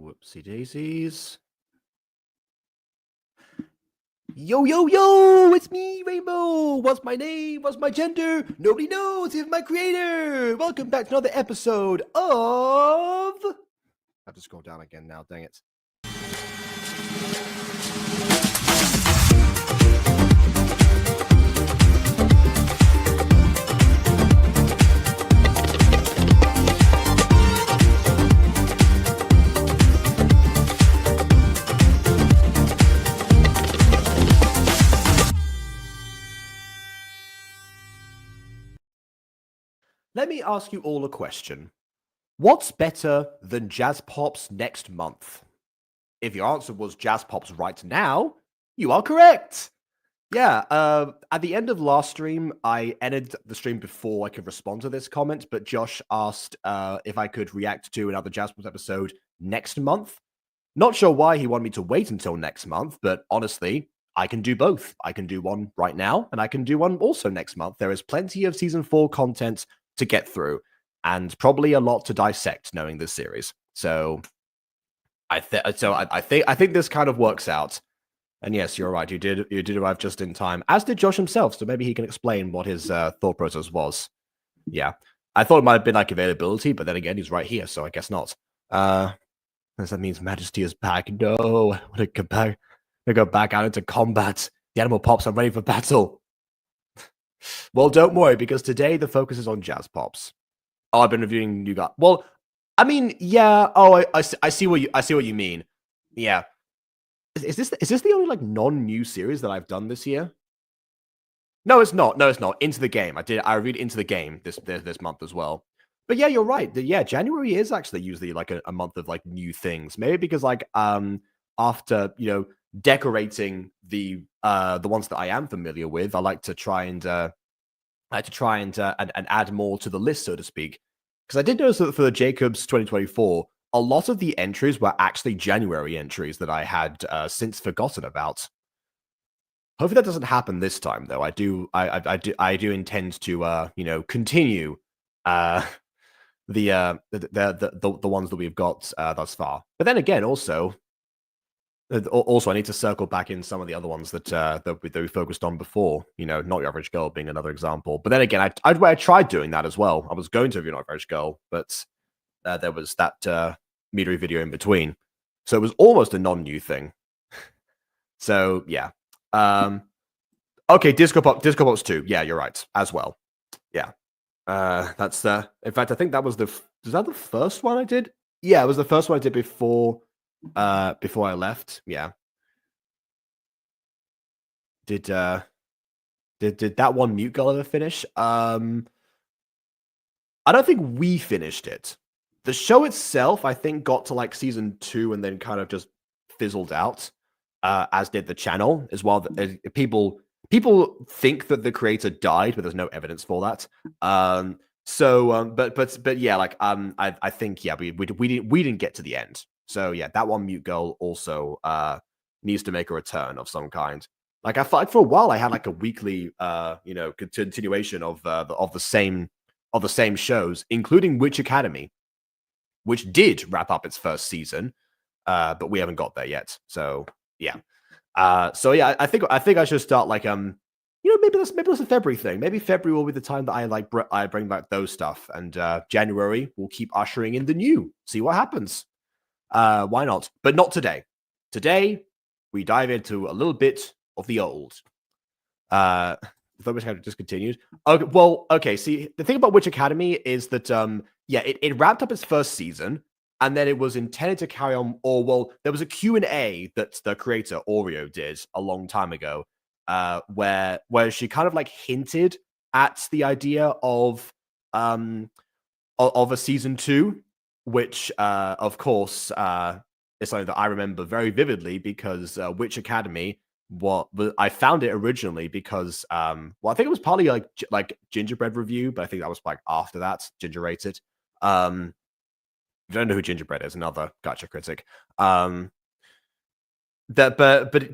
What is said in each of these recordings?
Whoopsie daisies. Yo, yo, yo! It's me, Rainbow! What's my name? What's my gender? Nobody knows! It's my creator! Welcome back to another episode of... I have to scroll down again now, dang it. Let me ask you all a question. What's better than Jazz Pops next month? If your answer was Jazz Pops right now, you are correct. Yeah, at the end of last stream, I ended the stream before I could respond to this comment, but Josh asked if I could react to another Jazz Pops episode next month. Not sure why he wanted me to wait until next month, but honestly, I can do both. I can do one right now, and I can do one also next month. There is plenty of Season 4 content to get through, and probably a lot to dissect knowing this series. So I think this kind of works out. And yes, you're right. You did arrive just in time, as did Josh himself. So maybe he can explain what his thought process was. Yeah, I thought it might have been like availability, but then again, he's right here, so I guess not. That means Majesty is back. No, I want to go back. I go back out into combat. The animal pops are ready for battle. Well, don't worry, because today the focus is on Jazz Pops. Oh, I've been reviewing new Gacha. Well, I mean, yeah. Oh, I see what you mean. Yeah. Is this the only like non-new series that I've done this year? No, it's not. No, it's not. Into the Game. I reviewed Into the Game this month as well. But yeah, you're right. Yeah, January is actually usually like a month of like new things. Maybe because like after decorating the ones that I am familiar with, I like to try and add more to the list, so to speak. Because I did notice that for the Jacobs 2024, a lot of the entries were actually January entries that I had since forgotten about. Hopefully that doesn't happen this time, though. I do intend to, continue uh, the ones that we've got thus far. But then again, also, I need to circle back in some of the other ones that we focused on before. Not Your Average Girl being another example. But then again, I tried doing that as well. I was going to review Not Your Average Girl, but there was that Midori video in between, so it was almost a non-new thing. So yeah. Okay, Disco Pop's 2. Yeah, you're right as well. Yeah. That's in fact, I think that was the first one I did? Yeah, it was the first one I did before I left. Yeah. Did that one Mute Girl ever finish? I don't think we finished it. The show itself, I think, got to like season 2 and then kind of just fizzled out, as did the channel as well. People think that the creator died, but there's no evidence for that. But yeah, like I think yeah, we didn't get to the end. So yeah, that one Mute Girl also needs to make a return of some kind. Like I thought for a while, I had like a weekly continuation of the same shows, including Witch Academy, which did wrap up its first season, but we haven't got there yet. So yeah. So yeah, I think I should start like maybe that's a February thing. Maybe February will be the time that I bring back those stuff, and January we'll keep ushering in the new. See what happens. Why not? But not today. Today we dive into a little bit of the old. The Witch Academy discontinued. Okay, well, okay. See, the thing about Witch Academy is that it wrapped up its first season, and then it was intended to carry on. Or well, there was a Q&A that the creator Oreo did a long time ago, where she kind of like hinted at the idea of a season 2, which of course is something that I remember very vividly because Witch Academy. I found it originally because I think it was partly like Gingerbread Review, but I think that was like after that Ginger Rated. If you don't know who Gingerbread is, another Gacha critic. But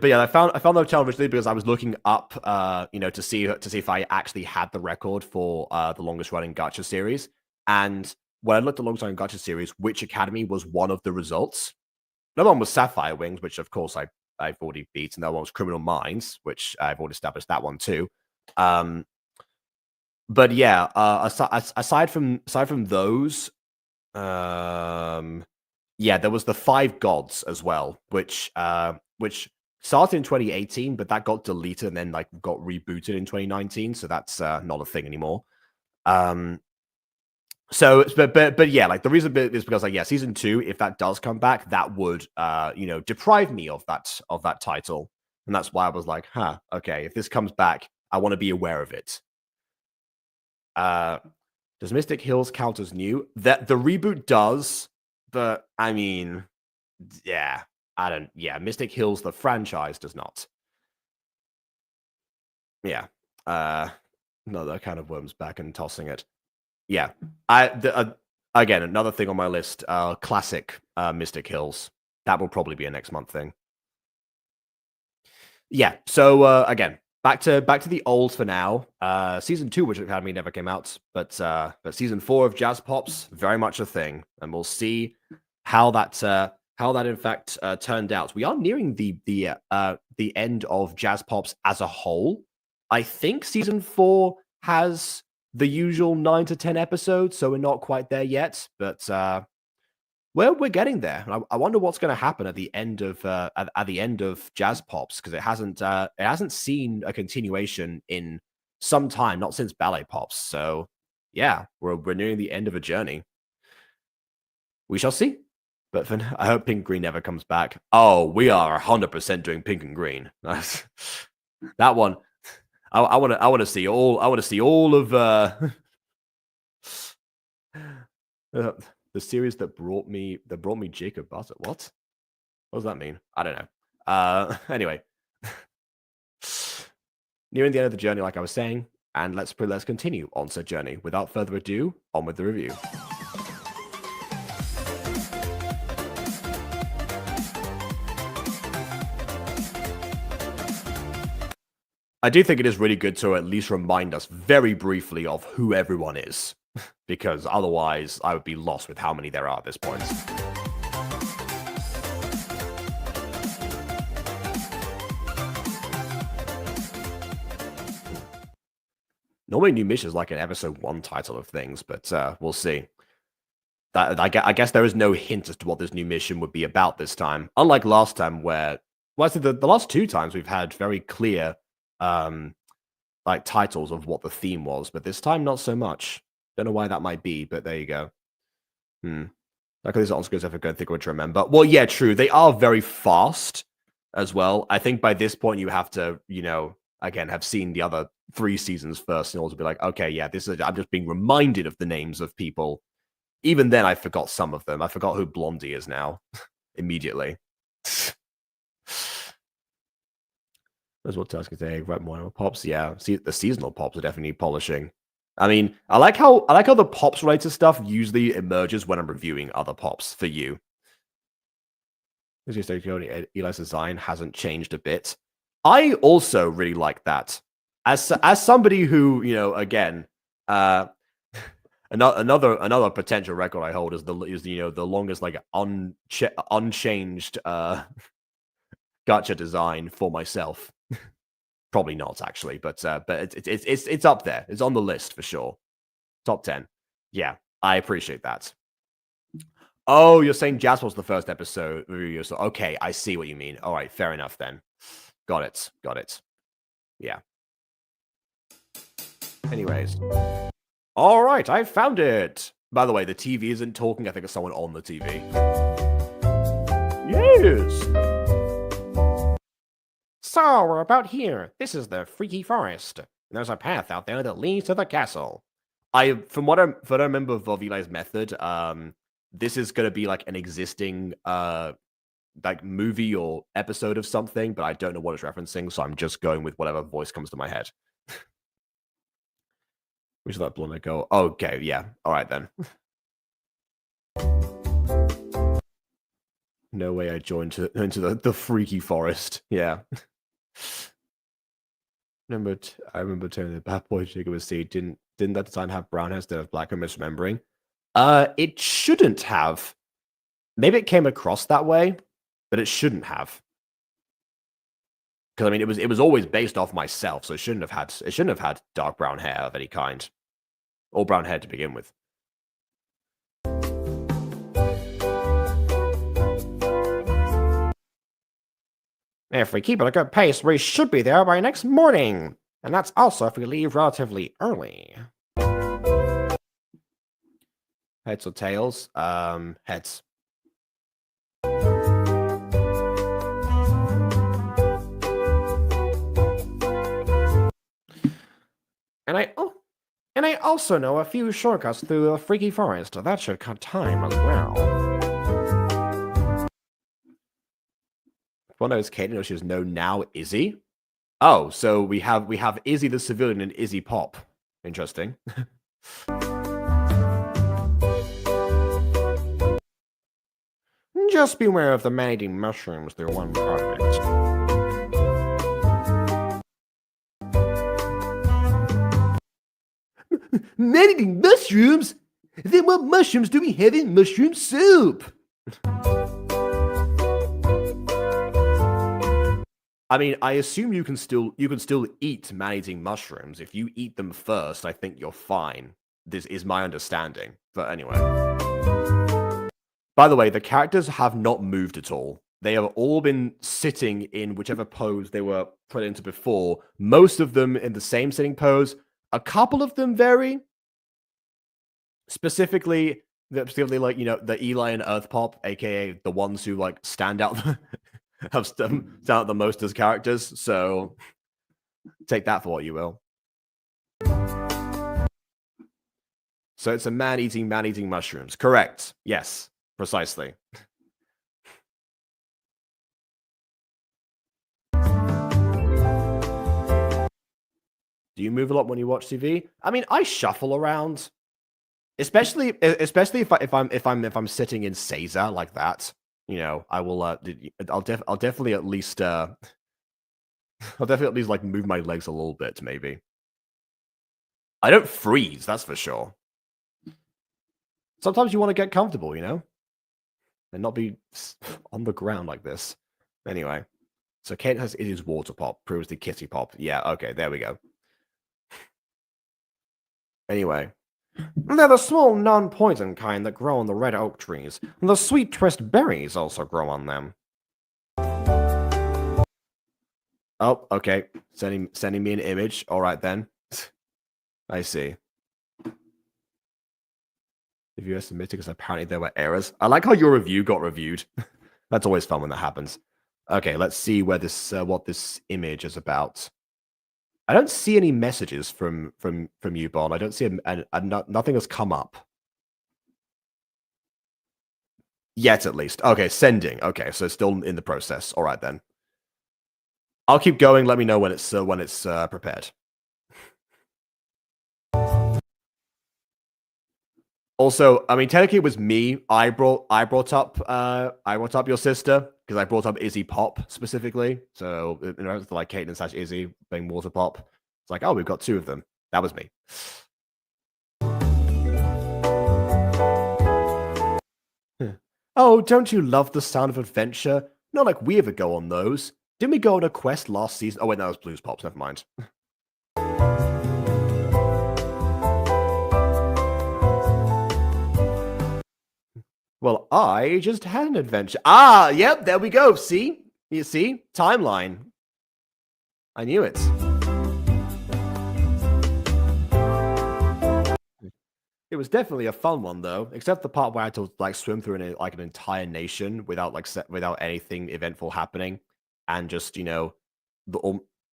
yeah, I found the channel originally because I was looking up to see if I actually had the record for the longest running Gacha series. And when I looked at the longest running Gacha series, Witch Academy was one of the results. Another one was Sapphire Wings, which of course I've already beaten. That one was Criminal Minds, which I've already established that one too. But yeah, aside from those, yeah, there was the Five Gods as well, which started in 2018, but that got deleted and then like got rebooted in 2019. So that's not a thing anymore. So, but yeah, like the reason is because like yeah, season 2, if that does come back, that would deprive me of that title, and that's why I was like, okay, if this comes back, I want to be aware of it. Does Mystic Hills count as new? That the reboot does, but I mean, yeah, I don't. Yeah, Mystic Hills, the franchise, does not. Yeah, another kind of worms back and tossing it. Yeah, again, another thing on my list, classic Mystic Hills. That will probably be a next month thing. Yeah, so again, back to the old for now. Season 2, Witch Academy, never came out, but season 4 of Jazz Pops, very much a thing, and we'll see how that in fact turned out. We are nearing the end of Jazz Pops as a whole. I think season 4 has the usual 9 to 10 episodes, so we're not quite there yet, but we're getting there. I wonder what's going to happen at the end of Jazz Pops, because it hasn't seen a continuation in some time, not since Ballet Pops. So yeah, we're nearing the end of a journey. We shall see. But I hope Pink Green never comes back. Oh, we are 100% doing Pink and Green. That one. I want to see all of the series that brought me Jacob Butter. What does that mean? I don't know. Anyway, nearing the end of the journey, like I was saying, and let's continue on said journey. Without further ado, on with the review. I do think it is really good to at least remind us very briefly of who everyone is, because otherwise I would be lost with how many there are at this point. Normally, New Mission is like an episode 1 title of things, but we'll see. I guess there is no hint as to what this new mission would be about this time. Unlike last time, where I said the last 2 times we've had very clear, like titles of what the theme was, but this time not so much. Don't know why that might be, but there you go. Like these Oscars, if I go think what to remember. Well, yeah, true. They are very fast as well. I think by this point you have to, again, have seen the other 3 seasons first in order to be like, okay, yeah, I'm just being reminded of the names of people. Even then, I forgot some of them. I forgot who Blondie is now immediately. That's what task is today. Right, more pops. Yeah, see, the seasonal pops are definitely polishing. I mean, I like how the pops related stuff usually emerges when I'm reviewing other pops for you. Eli's design hasn't changed a bit. I also really like that. As somebody who, again, another potential record I hold is the longest like unchanged gacha design for myself. Probably not actually, but it's up there. It's on the list for sure. Top 10. Yeah, I appreciate that. Oh, you're saying Jazz was the first episode review. So okay, I see what you mean. All right, fair enough then. Got it. Yeah. Anyways. All right, I found it. By the way, the TV isn't talking. I think it's someone on the TV. Yes. So, we're about here. This is the Freaky Forest. There's a path out there that leads to the castle. From what I remember of Eli's method, this is going to be like an existing like movie or episode of something, but I don't know what it's referencing, so I'm just going with whatever voice comes to my head. We should let Blonde go. Okay, yeah. All right, then. No way I joined into the Freaky Forest. Yeah. I remember telling the bad boy Jacob was see didn't that design have brown hair instead of black? I'm misremembering. It shouldn't have. Maybe it came across that way, but it shouldn't have. Because I mean, it was always based off myself, so it shouldn't have had dark brown hair of any kind, or brown hair to begin with. If we keep at a good pace, we should be there by next morning. And that's also if we leave relatively early. Heads or tails? Heads. And I also know a few shortcuts through the Freaky Forest. That should cut time as well. Well, no, it's Katie. No, she's no now Izzy. Oh, so we have Izzy the civilian and Izzy Pop. Interesting. Just beware of the man-eating mushrooms. They're one part of it. Man-eating mushrooms? Then what mushrooms do we have in mushroom soup? I mean, I assume you can still eat man-eating mushrooms. If you eat them first, I think you're fine. This is my understanding. But anyway. By the way, the characters have not moved at all. They have all been sitting in whichever pose they were put into before. Most of them in the same sitting pose. A couple of them vary. Specifically like, the Eli and Earth Pop, aka the ones who like stand out have stand out the most as characters, so take that for what you will. So it's a man eating mushrooms. Correct. Yes, precisely. Do you move a lot when you watch TV? I mean, I shuffle around, especially if I'm sitting in Seiza like that. I will. I'll definitely at least I'll definitely at least like move my legs a little bit, maybe. I don't freeze, that's for sure. Sometimes you want to get comfortable, you know? And not be on the ground like this. Anyway. So Kate has Izzy's water pop, proves the kitty pop. Yeah, okay, there we go. Anyway. They're the small, non-poison kind that grow on the red oak trees. And the sweet twist berries also grow on them. Oh, okay. Sending me an image. All right, then. I see. If you submitted because apparently there were errors. I like how your review got reviewed. That's always fun when that happens. Okay, let's see where this what this image is about. I don't see any messages from you, Bon. I don't see nothing has come up yet, at least. Okay, sending. Okay, so it's still in the process. All right then. I'll keep going. Let me know when it's prepared. Also, I mean, technically, it was me. I brought up your sister because I brought up Izzy Pop specifically. So, you know, like Caitlyn / Izzy being Water Pop. It's like, oh, we've got two of them. That was me. Oh, don't you love the sound of adventure? Not like we ever go on those. Didn't we go on a quest last season? Oh wait, that was Blues Pops. Never mind. Well, I just had an adventure. Ah, yep, there we go. See? You see? Timeline. I knew it. It was definitely a fun one, though, except the part where I had to like swim through an entire nation without without anything eventful happening, and just and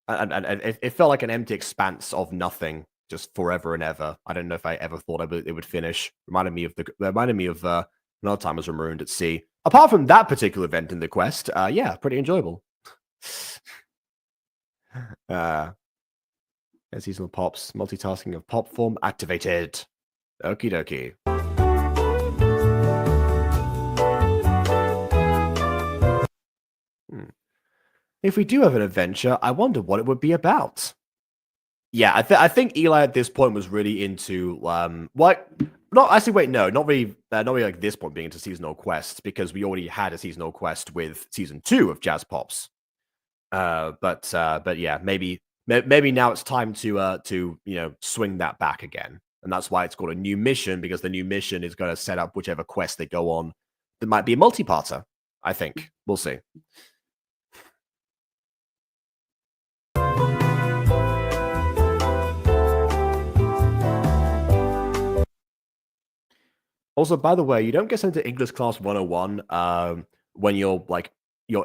it felt like an empty expanse of nothing, just forever and ever. I don't know if I ever thought it would finish. Reminded me of another time I was marooned at sea. Apart from that particular event in the quest, yeah, pretty enjoyable. Seasonal pops, multitasking of pop form activated. Okie dokie. If we do have an adventure, I wonder what it would be about. Yeah, I think Eli at this point was really into what? Not actually. Wait, no, not really like this point being into seasonal quests because we already had a seasonal quest with season 2 of Jazz Pops. But yeah, maybe now it's time to swing that back again. And that's why it's called a new mission, because the new mission is going to set up whichever quest they go on. That might be a multi-parter, I think. We'll see. Also, by the way, you don't get sent to English Class 101 when your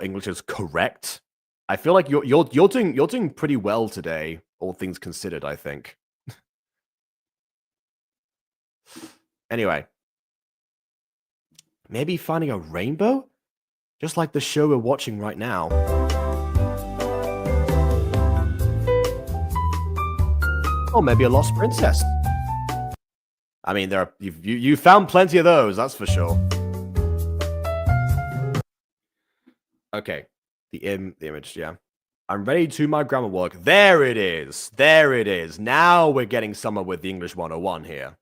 English is correct. I feel like you're doing pretty well today, all things considered, I think. Anyway, maybe finding a rainbow? Just like the show we're watching right now. Or maybe a lost princess. I mean, you found plenty of those, that's for sure. Okay, the image, yeah. I'm ready to do my grammar work. There it is. There it is. Now we're getting somewhere with the English 101 here.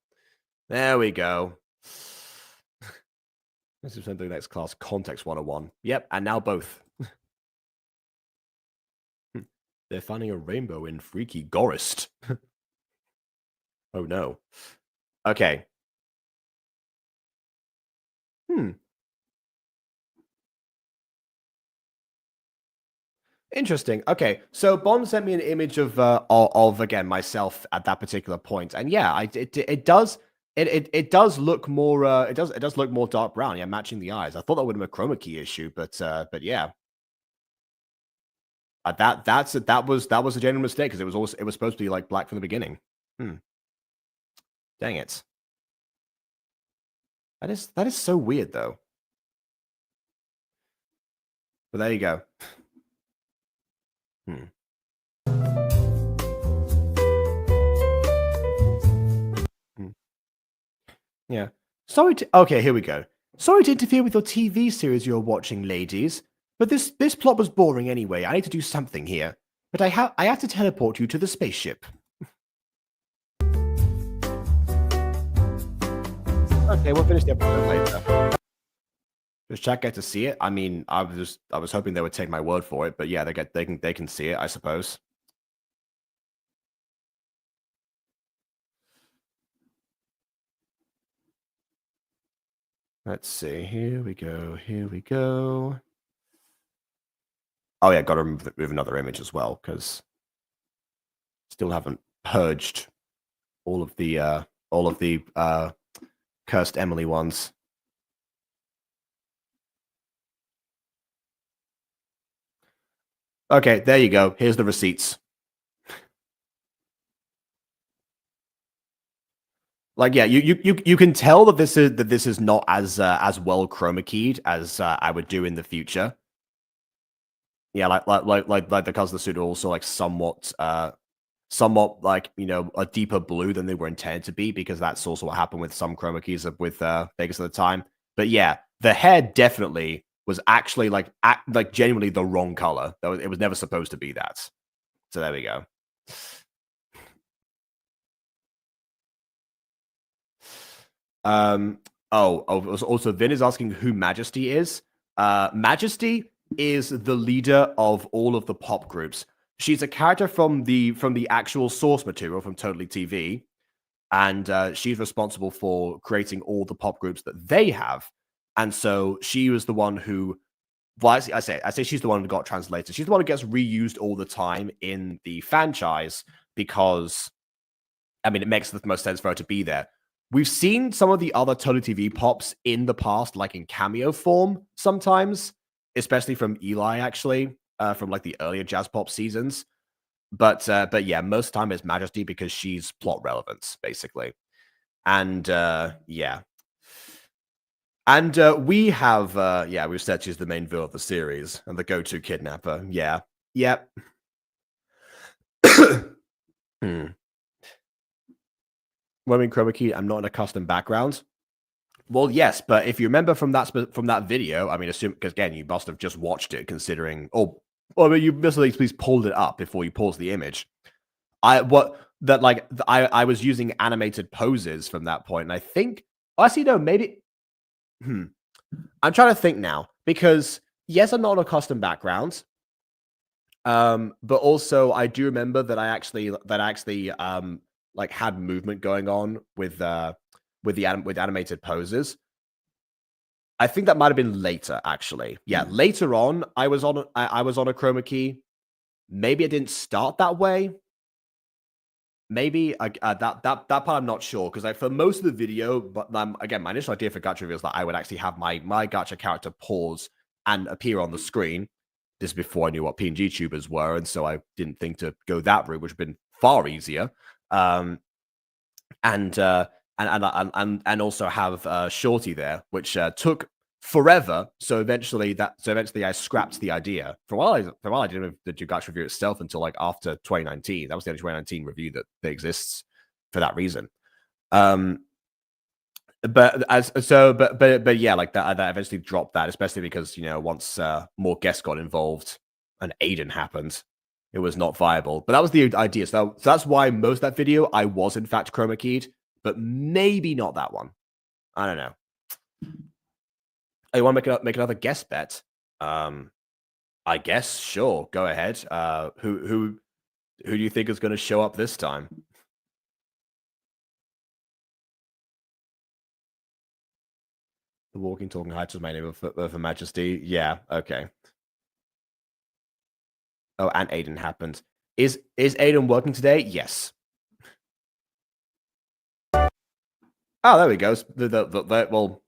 There we go. This is something next class, Context 101. Yep, and now both. They're finding a rainbow in Freaky Gorist. Oh no. Okay. Interesting. Okay, so Bond sent me an image of again myself at that particular point, and yeah, it does look more it does look more dark brown. Yeah, matching the eyes. I thought that would have been a chroma key issue, but yeah, that was a genuine mistake because it was supposed to be like black from the beginning. Dang it. That is so weird though. But there you go. Yeah. Okay, here we go. Sorry to interfere with your TV series you're watching, ladies. But this plot was boring anyway. I need to do something here. But I have to teleport you to the spaceship. Okay, we'll finish the episode later. Does chat get to see it? I mean, I was hoping they would take my word for it, but yeah, they can see it, I suppose. Let's see. Here we go. Here we go. Oh yeah, got to remove another image as well because still haven't purged all of the cursed Emily ones. Okay, there you go. Here's the receipts. Like, yeah, you can tell that this is not as well chroma keyed as I would do in the future. Yeah, like the colors of the suit are also like somewhat like, you know, a deeper blue than they were intended to be, because that's also what happened with some chroma keys with Vegas at the time. But yeah, the hair definitely was actually like genuinely the wrong color. It was never supposed to be that. So there we go. Also Vin is asking who Majesty is. Majesty is the leader of all of the pop groups. She's a character from the actual source material from Totally TV, and she's responsible for creating all the pop groups that they have. And so she was the one who, well, I say she's the one who got translated. She's the one who gets reused all the time in the franchise because, I mean, it makes the most sense for her to be there. We've seen some of the other Totally TV pops in the past, like in cameo form sometimes, especially from Eli, actually, from like the earlier Jazz Pop seasons. But yeah, most of the time it's Majesty because she's plot relevance, basically. And yeah. And we have, we've said she's the main villain of the series and the go-to kidnapper. Yeah. Yep. When in chroma key, I'm not in a custom background. Well, yes, but if you remember from that video, I mean, assume because again, you must have just watched it, considering, or you must have at least pulled it up before you paused the image. I was using animated poses from that point, and I think actually no, maybe. I'm trying to think now because yes, I'm not on a custom background. But also I do remember that I actually like had movement going on with animated poses. I think that might have been later, actually. Yeah, later on, I was on a chroma key. Maybe it didn't start that way. Maybe that part I'm not sure, because for most of the video, but again, my initial idea for Gacha reveal is that I would actually have my Gacha character pause and appear on the screen. This is before I knew what PNG tubers were, and so I didn't think to go that route, which would have been far easier. And also have Shorty there, which took forever. So eventually I scrapped the idea. For a while I didn't have the Gacha review itself until like after 2019. That was the only 2019 review that exists for that reason. But yeah, like that eventually dropped that, especially because, you know, once more guests got involved and Aiden happened, it was not viable. But that was the idea. So that's why most of that video I was in fact chroma keyed, but maybe not that one. I don't know. Oh, you want to make another guest bet? I guess sure. Go ahead. Who do you think is going to show up this time? The walking, talking heights was my name of Her Majesty. Yeah. Okay. Oh, and Aiden happened. Is Aiden working today? Yes. Oh, there we go. Well,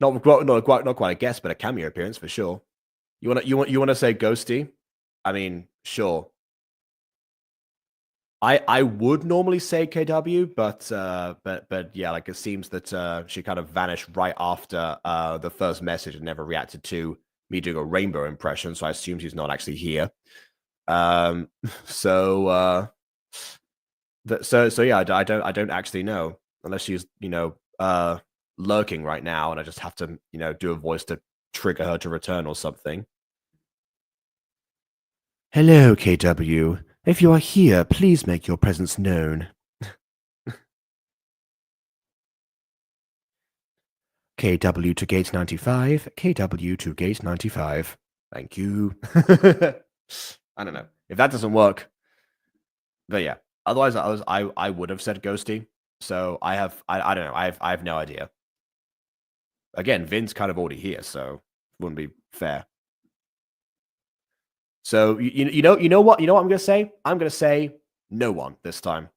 not quite a guest, but a cameo appearance for sure. You want to say Ghosty? I mean, sure. I would normally say KW, but yeah, like it seems that she kind of vanished right after the first message and never reacted to me doing a rainbow impression, so I assume she's not actually here. So yeah, I don't actually know, unless she's, you know, lurking right now, and I just have to, you know, do a voice to trigger her to return or something. Hello, KW. If you are here, please make your presence known. KW to gate 95, KW to gate 95. Thank you. I don't know. If that doesn't work, but yeah. Otherwise, I would have said Ghosty. So I don't know. I have no idea. Again, Vin's kind of already here, so wouldn't be fair. So you know what I'm gonna say? I'm gonna say no one this time.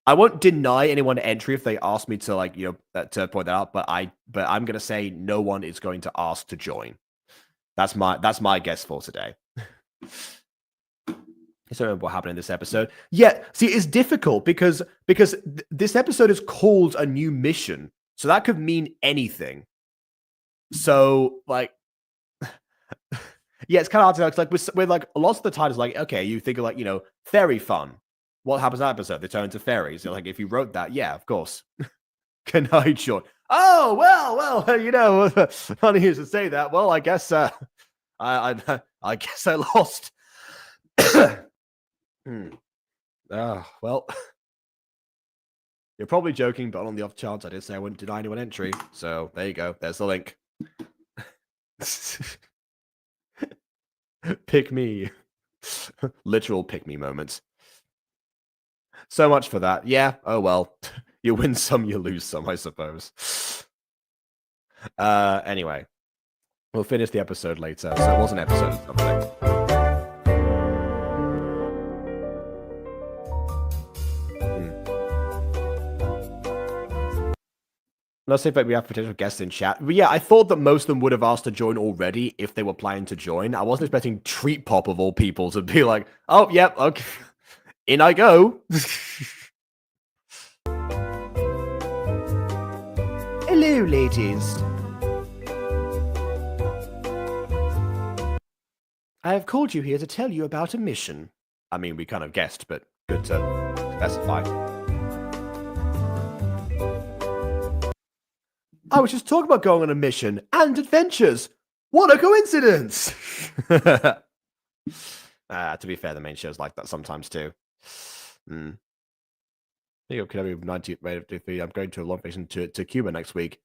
I won't deny anyone entry if they ask me to to point that out, but I'm gonna say no one is going to ask to join. That's my guess for today. I don't remember what happened in this episode. Yeah, see, it's difficult because this episode is called a new mission, so that could mean anything. So like, yeah, it's kind of hard to know. It's like with like lots of the titles, like okay, you think of like fairy fun. What happens in that episode? They turn into fairies. So, like if you wrote that, yeah, of course. Can I join? Oh well, funny you should say that. Well, I guess I guess I lost. Well, you're probably joking, but on the off chance, I did say I wouldn't deny anyone entry. So there you go. There's the link. Pick me. Literal pick me moments. So much for that. Yeah. Oh well. You win some, you lose some, I suppose. Anyway, we'll finish the episode later. So it was an episode of something. Let's see if we have potential guests in chat. But yeah, I thought that most of them would have asked to join already if they were planning to join. I wasn't expecting Treat Pop of all people to be like, oh, yep, okay. In I go. Hello, ladies. I have called you here to tell you about a mission. I mean, we kind of guessed, but good to specify. I was just talking about going on a mission and adventures. What a coincidence! To be fair, the main show's like that sometimes too. I'm going to a long vacation to Cuba next week.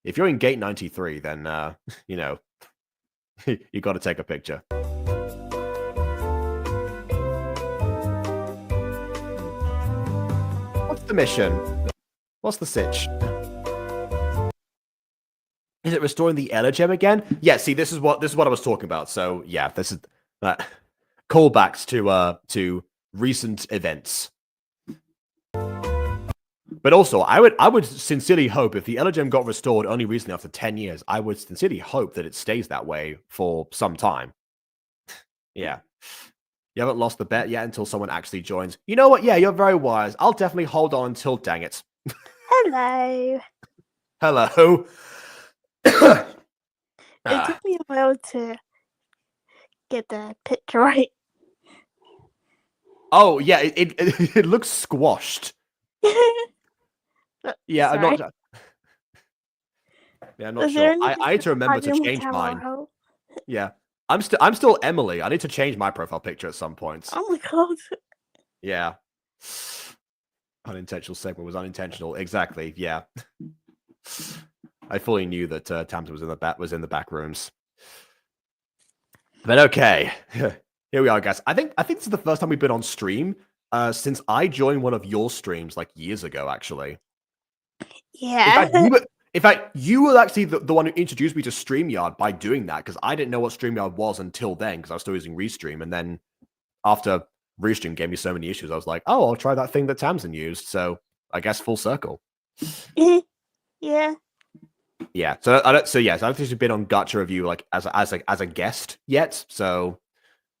If you're in gate 93, then you got to take a picture. What's the mission? What's the sitch? Is it restoring the Ella gem again? Yeah, see, this is what I was talking about. So yeah, this is callbacks to recent events. But also, I would sincerely hope if the Ella gem got restored only recently after 10 years, I would sincerely hope that it stays that way for some time. Yeah. You haven't lost the bet yet until someone actually joins. You know what? Yeah, you're very wise. I'll definitely hold on until dang it. Hello. Hello. It took me a while to get the picture right. Oh, yeah, it looks squashed. Yeah, sorry. I'm not. Yeah, I'm not sure. I need to remember to change mine. Yeah, I'm still Emily. I need to change my profile picture at some point. Oh my god. Yeah. Unintentional segue was unintentional. Exactly. Yeah. I fully knew that Tamsin was in the back rooms. But okay, here we are, guys. I think this is the first time we've been on stream since I joined one of your streams like years ago, actually. Yeah. In fact, you were actually the one who introduced me to StreamYard by doing that, because I didn't know what StreamYard was until then, because I was still using Restream. And then after Restream gave me so many issues, I was like, oh, I'll try that thing that Tamsin used. So I guess full circle. Yeah. Yeah. So I don't think she's been on Gacha review like as a guest yet. So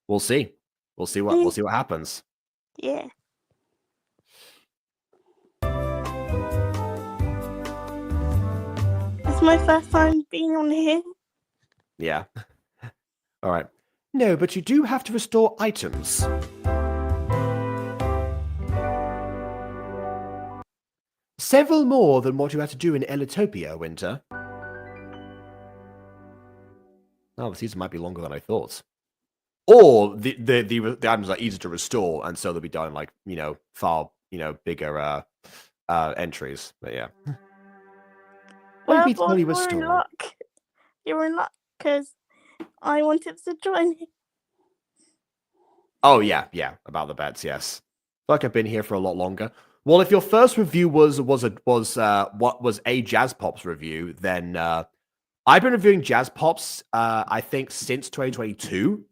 we'll see. We'll see what happens. Yeah. It's my first time being on here. Yeah. All right. No, but you do have to restore items. Several more than what you had to do in Elitopia, Winter. Oh, the season might be longer than I thought. or the items are easier to restore, and so they'll be done in, like, far bigger entries. But yeah. Let Well, me tell you a you're in story. luck. You're in luck because I wanted to join. Oh yeah, about the bets, yes. I feel like I've been here for a lot longer. Well, if your first review was a Jazz Pops review, then I've been reviewing Jazz Pops I think since 2022.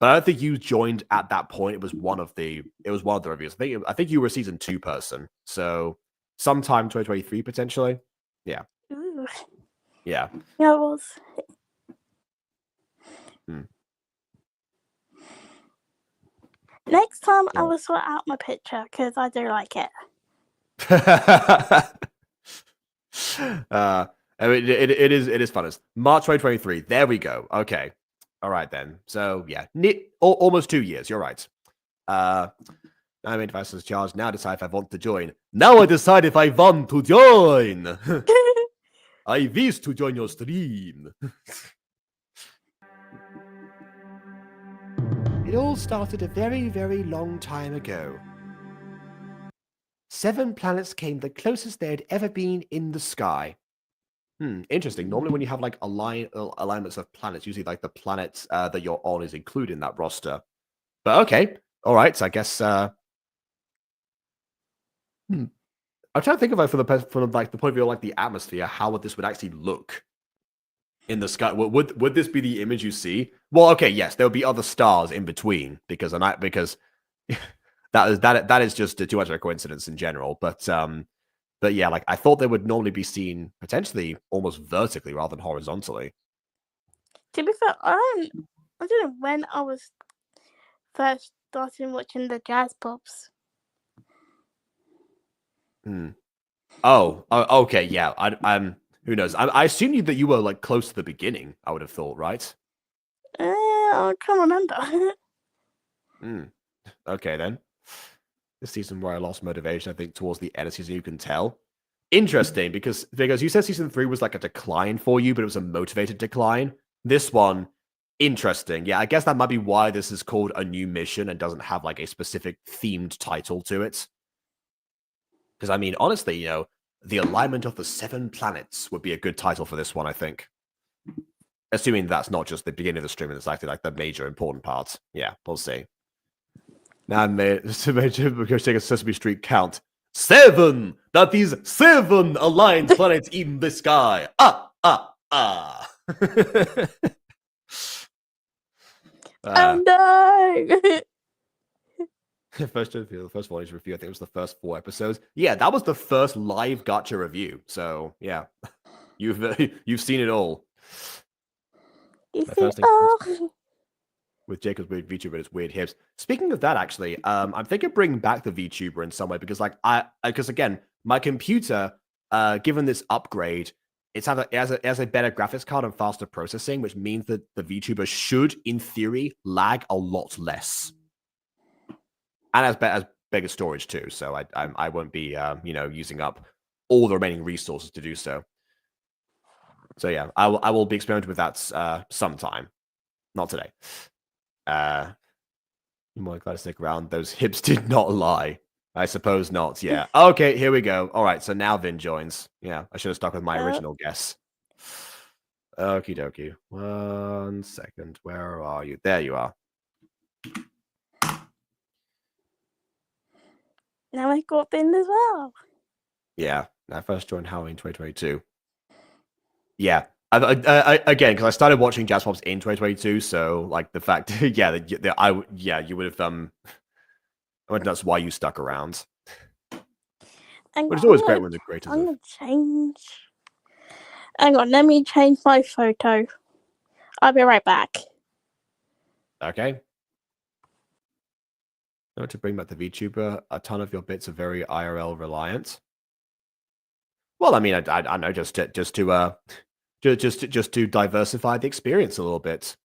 But I don't think you joined at that point. It was one of the reviews. I think you were a season 2 person. So sometime 2023 potentially. Yeah. Ooh. Yeah. Yeah, I was. Next time I will sort out my picture because I do like it. I mean, it is fun. It's March 2023. There we go. Okay. All right then. So yeah, almost 2 years. You're right. I mean, device is charged. Now decide if I want to join. Now I decide if I want to join. I wish to join your stream. It all started a very, very long time ago. 7 planets came the closest they had ever been in the sky. Interesting. Normally, when you have like alignments of planets, usually like the planets that you're on is included in that roster. But okay, all right. So I guess I'm trying to think of it from like the point of view of like the atmosphere. How this would actually look in the sky? Would this be the image you see? Well, okay, yes, there would be other stars in between because that is just too much of a coincidence in general. But yeah, like I thought they would normally be seen potentially almost vertically rather than horizontally. To be fair, I don't know when I was first starting watching the Jazz Pops. Oh, okay, yeah. I'm. Who knows? I assume that you were like close to the beginning. I would have thought, right? I can't remember. Okay then. This season where I lost motivation, I think towards the end of season, you can tell. Interesting, because you said season 3 was like a decline for you, but it was a motivated decline. This one, interesting. Yeah, I guess that might be why this is called a new mission and doesn't have like a specific themed title to it. Because I mean, honestly, the alignment of the 7 planets would be a good title for this one, I think. Assuming that's not just the beginning of the stream and it's actually like the major important part. Yeah, we'll see. Now I made we're going to take a Sesame Street count. 7! That is 7 aligned planets in the sky. Oh no! First Voyage review, I think it was the first 4 episodes. Yeah, that was the first live Gacha review. So yeah, you've seen it all. You see it all. With Jacob's weird VTuber and his weird hips. Speaking of that, actually, I'm thinking of bringing back the VTuber in some way because, like, because again, my computer, given this upgrade, it has a better graphics card and faster processing, which means that the VTuber should, in theory, lag a lot less, and as bigger storage too. So I won't be using up all the remaining resources to do so. So yeah, I will be experimenting with that sometime, not today. You might glad to stick around. Those hips did not lie. I suppose not. Yeah. Okay, here we go. All right, so now Vin joins. Yeah, I should have stuck with my original guess. Okie dokie. 1 second. Where are you? There you are. Now I got Vin as well. Yeah, I first joined Halloween 2022. Yeah. Again, because I started watching Jazz Pops in 2022, so like the fact, you would have I mean, that's why you stuck around. But it's always great when the creators. I'm gonna change. Hang on, let me change my photo. I'll be right back. Okay. Now to bring back the VTuber, a ton of your bits are very IRL reliant. Well, I mean, I know, just to diversify the experience a little bit.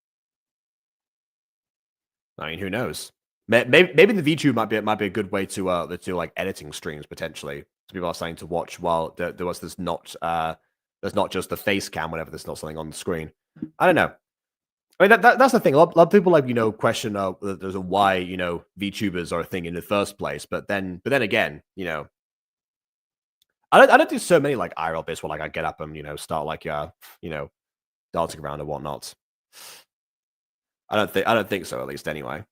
I mean, who knows? Maybe the VTuber might be a good way to do like editing streams potentially. So people are starting to watch while there's not just the face cam whenever there's not something on the screen. I don't know. I mean, that's the thing. A lot of people like question there's a why VTubers are a thing in the first place. But then again, I don't do so many like IRL bits where like I get up and start like dancing around and whatnot. I don't think so, at least anyway.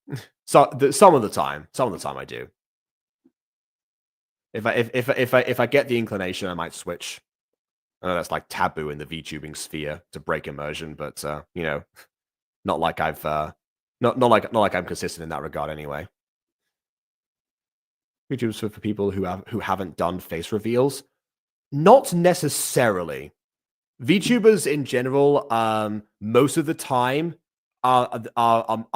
So some of the time I do. If I get the inclination, I might switch. I know that's like taboo in the VTubing sphere to break immersion, but not like I've not like I'm consistent in that regard anyway. VTubers for people who haven't done face reveals, not necessarily. VTubers in general, most of the time are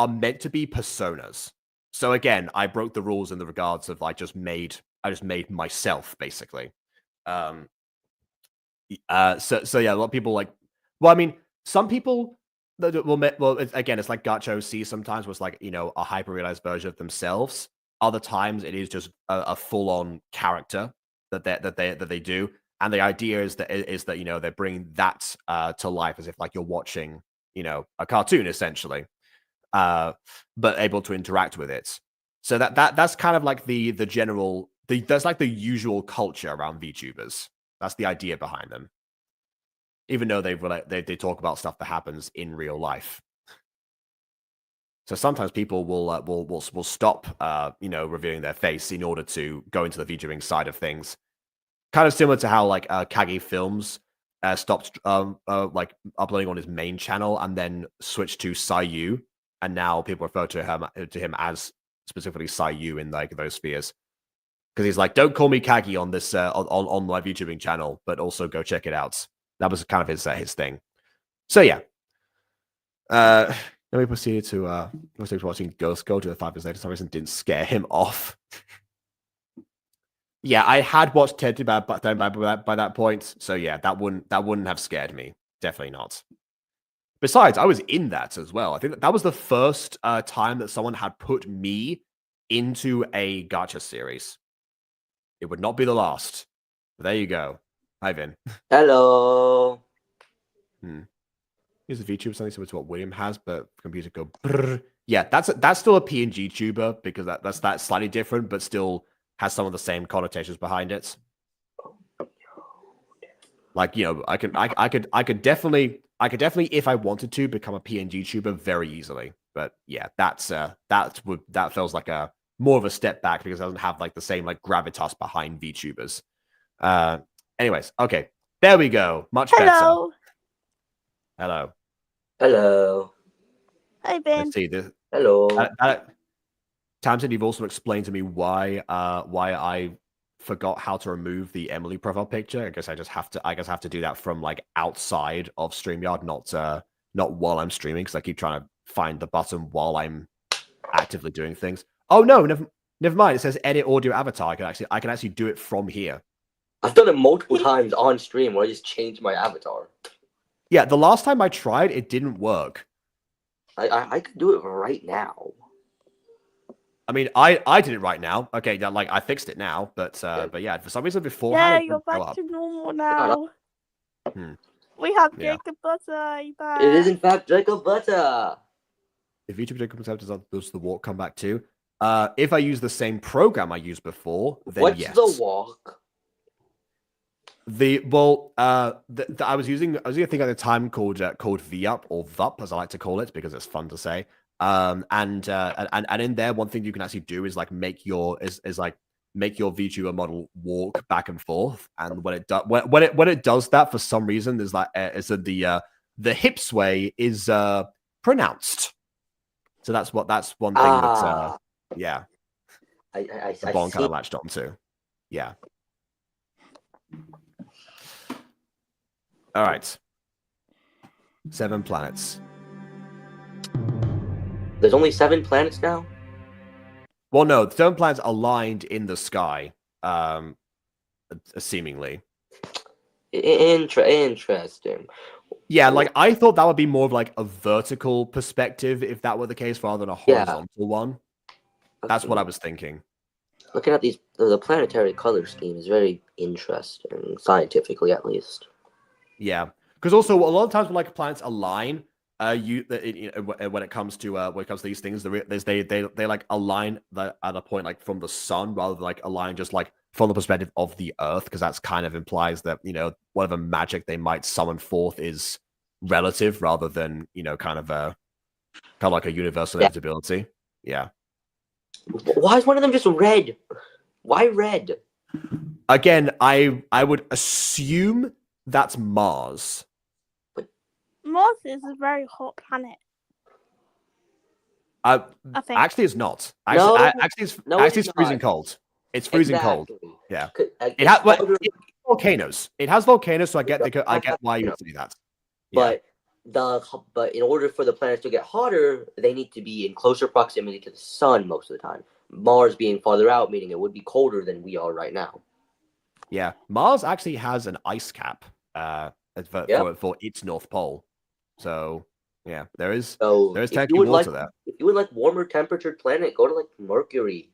meant to be personas. So again, I broke the rules in the regards of I just made myself basically. So yeah, a lot of people like. Well, I mean, some people again, it's like Gacha OC sometimes was like a hyper realized version of themselves. Other times it is just a full on character that they do, and the idea is that they bring that to life as if like you're watching a cartoon essentially, but able to interact with it. So that's kind of like the general that's like the usual culture around VTubers. That's the idea behind them. Even though they talk about stuff that happens in real life. So sometimes people will stop revealing their face in order to go into the VTubing side of things. Kind of similar to how like Kage Films stopped like uploading on his main channel and then switched to Sayu, and now people refer to him as specifically Sayu in like those spheres. Because he's like, don't call me Kage on this on my VTubing channel, but also go check it out. That was kind of his thing. So yeah. Then we proceeded to watching Ghost go to the 5 years later. For some reason didn't scare him off. Yeah, I had watched Ted by that point. So yeah, that wouldn't have scared me. Definitely not. Besides, I was in that as well. I think that was the first time that someone had put me into a gacha series. It would not be the last. But there you go. Hi, Vin. Hello. Here's a VTuber, something similar to what William has, but computer go brrr. Yeah, that's still a PNG tuber because that's slightly different, but still has some of the same connotations behind it. Like I could definitely if I wanted to become a PNG tuber very easily. But yeah, that feels like a more of a step back because it doesn't have like the same like gravitas behind VTubers. Anyways, okay, there we go. Much better. Hello. Hello. Hi, Ben. Let's see this. Hello. Tamsin, you've also explained to me why I forgot how to remove the Emily profile picture. I guess I have to do that from like outside of StreamYard, not while I'm streaming, because I keep trying to find the button while I'm actively doing things. Oh no, never mind. It says edit audio avatar. I can actually do it from here. I've done it multiple times on stream where I just changed my avatar. Yeah, the last time I tried, it didn't work. I could do it right now. I mean, I did it right now. Okay, like I fixed it now, but yeah, for some reason beforehand, you're back to normal now. We have Yeah. Jacob Butter. It is in fact Jacob Butter. If YouTube Jacob Butter does the walk come back too? If I use the same program I used before, then What's yes. the walk? I was using a thing at the time called VUP or VUP as I like to call it because it's fun to say. And in there, one thing you can actually do is like make your VTuber model walk back and forth. And when it does that, for some reason, there's like the hip sway is pronounced. So that's one thing that yeah. The Bond kind of latched onto. Yeah. All right. 7 planets. There's only 7 planets now? Well, no, the 7 planets aligned in the sky, seemingly. Interesting. Yeah, like I thought that would be more of like a vertical perspective if that were the case rather than a horizontal one. That's what I was thinking. Looking at the planetary color scheme is very interesting, scientifically at least. Yeah, because also a lot of times when like planets align, when it comes to these things, they like align at a point like from the sun rather than like align just like from the perspective of the Earth, because that's kind of implies that whatever magic they might summon forth is relative rather than kind of like a universal inevitability. Yeah. Why is one of them just red? Why red? Again, I would assume that's Mars. Mars is a very hot planet. I think. Actually, it's not. It's It's freezing cold. It's freezing cold. Yeah. It has volcanoes. It has volcanoes, so I get why you would say that. Yeah. But in order for the planets to get hotter, they need to be in closer proximity to the sun most of the time. Mars being farther out, meaning it would be colder than we are right now. Yeah, Mars actually has an ice cap for its North Pole. So yeah, there is technically water there. If you would like warmer temperatured planet, go to like Mercury.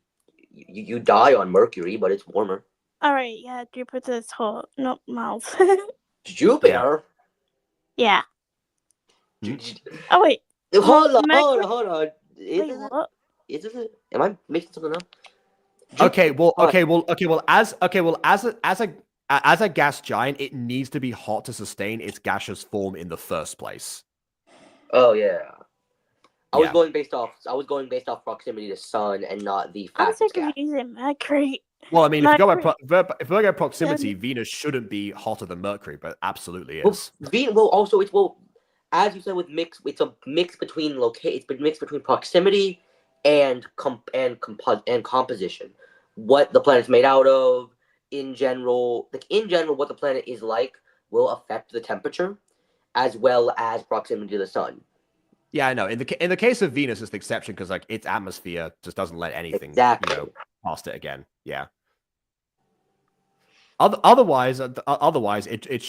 You die on Mercury, but it's warmer. All right, yeah, Jupiter's hot, not Mars. Jupiter. Yeah. Oh wait. Hold on. Wait, what? Am I making something up? As a gas giant, it needs to be hot to sustain its gaseous form in the first place. Oh yeah. I was going based off proximity to sun and not the I'm fastest so gas. confusing. Mercury. Well, I mean, if we go by proximity, Venus shouldn't be hotter than Mercury, but absolutely is. As you said, it's a mix between it's been mixed between proximity and composition. What the planet's made out of, in general, what the planet is like will affect the temperature, as well as proximity to the sun. Yeah, I know. In the case of Venus, it's the exception because like its atmosphere just doesn't let anything past it again. Yeah. Otherwise, it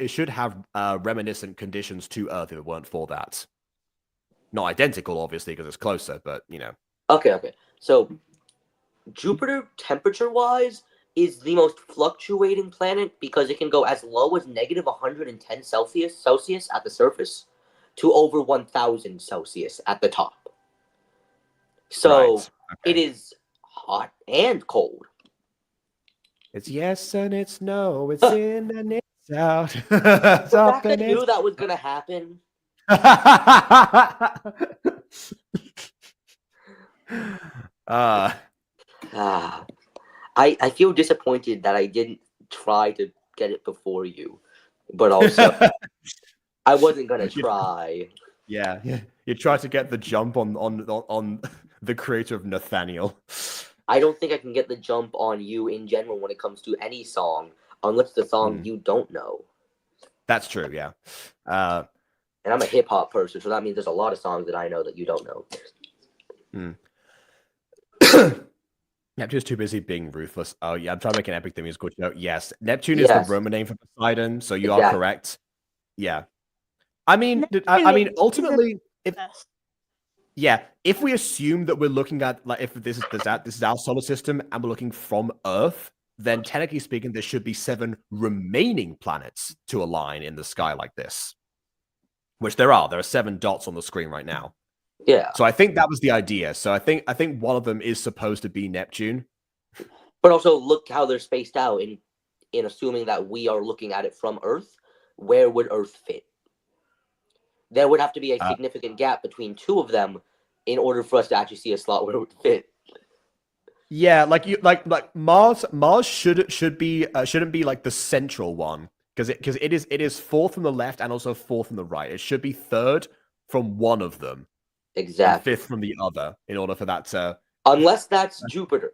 should have reminiscent conditions to Earth if it weren't for that. Not identical, obviously, because it's closer, but Okay. So Jupiter, temperature-wise, is the most fluctuating planet because it can go as low as negative 110 Celsius at the surface to over 1,000 Celsius at the top. So It is hot and cold. It's yes and it's no. It's in and it's out. The fact that I knew that was gonna happen. I feel disappointed that I didn't try to get it before you, but also I wasn't gonna try. Yeah, you tried to get the jump on the creator of Nathaniel. I don't think I can get the jump on you in general when it comes to any song, unless the song you don't know. That's true, yeah. And I'm a hip hop person, so that means there's a lot of songs that I know that you don't know. Neptune's too busy being ruthless. Oh yeah, I'm trying to make an epic theme musical joke. Yes, Neptune is the Roman name for Poseidon, so you are correct. Yeah, I mean, ultimately, if we assume that we're looking at like if this is our solar system and we're looking from Earth, then technically speaking, there should be 7 remaining planets to align in the sky like this, which there are. There are 7 dots on the screen right now. Yeah. So I think that was the idea. So I think one of them is supposed to be Neptune. But also look how they're spaced out in assuming that we are looking at it from Earth. Where would Earth fit? There would have to be a significant gap between 2 of them in order for us to actually see a slot where it would fit. Yeah, like Mars should be shouldn't be like the central one because it is 4th from the left and also 4th from the right. It should be 3rd from one of them. Exactly. And 5th from the other in order for that to... Unless that's Jupiter.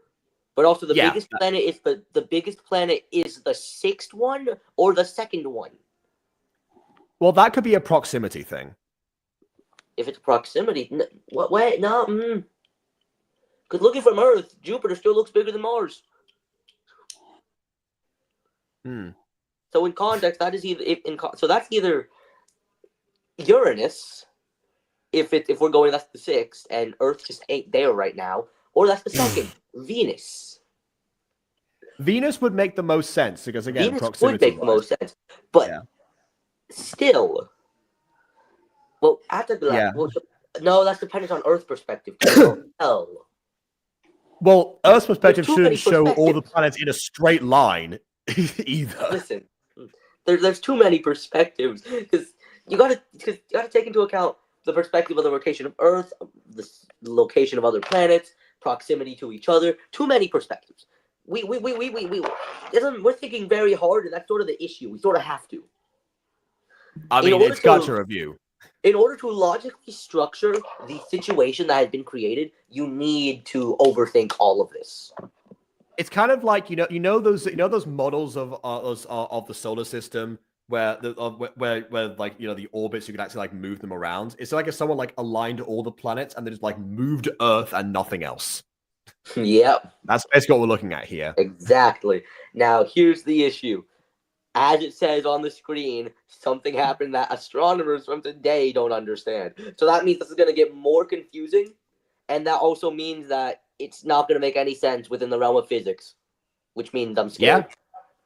But also the biggest planet is the biggest planet is the 6th one or the 2nd one. Well, that could be a proximity thing. If it's proximity, wait, no. Because looking from Earth, Jupiter still looks bigger than Mars. So in context, that is so that's either Uranus. If we're going, that's the 6th, and Earth just ain't there right now, or that's the 2nd, Venus. Venus would make the most sense because again, Venus would make the most sense, but still, Well, after that, Yeah. well, no, that's dependent on Earth perspective. Too. Hell. Well, Earth's perspective too many shouldn't show all the perspectives. planets in a straight line either. Listen, there's too many perspectives because you gotta take into account the perspective of the rotation of Earth, the location of other planets, proximity to each other. Too many perspectives. We're thinking very hard, and that's sort of the issue. We sort of have to. I mean, it's Gacha review. In order to logically structure the situation that has been created, you need to overthink all of this. It's kind of like those models of the solar system where like the orbits you can actually like move them around. It's like if someone like aligned all the planets and they just like moved Earth and nothing else. Yep, that's basically what we're looking at here. Exactly. Now here's the issue. As it says on the screen, something happened that astronomers from today don't understand. So that means this is going to get more confusing, and that also means that it's not going to make any sense within the realm of physics, which means I'm scared. Yeah.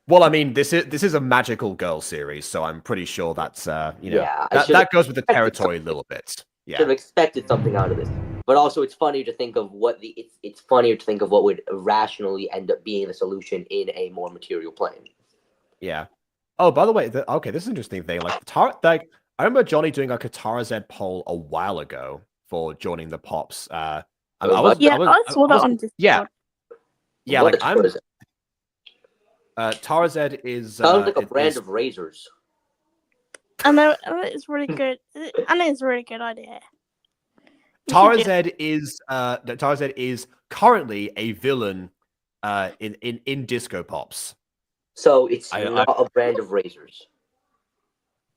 Well, I mean, this is a magical girl series, so I'm pretty sure that's that goes with the territory a little bit. Yeah. Should have expected something out of this. But also, it's funnier to think of what it's funnier to think of what would rationally end up being the solution in a more material plane. Yeah. Oh, by the way, this is an interesting thing. I remember Johnny doing like a Tara Z poll a while ago for joining the Pops. I saw that on Discord. Yeah, like I'm. Tara Z is sounds like a brand of razors. I know it's really good. I know it's a really good idea. Tara Z is currently a villain in Disco Pops. So it's not a brand of razors.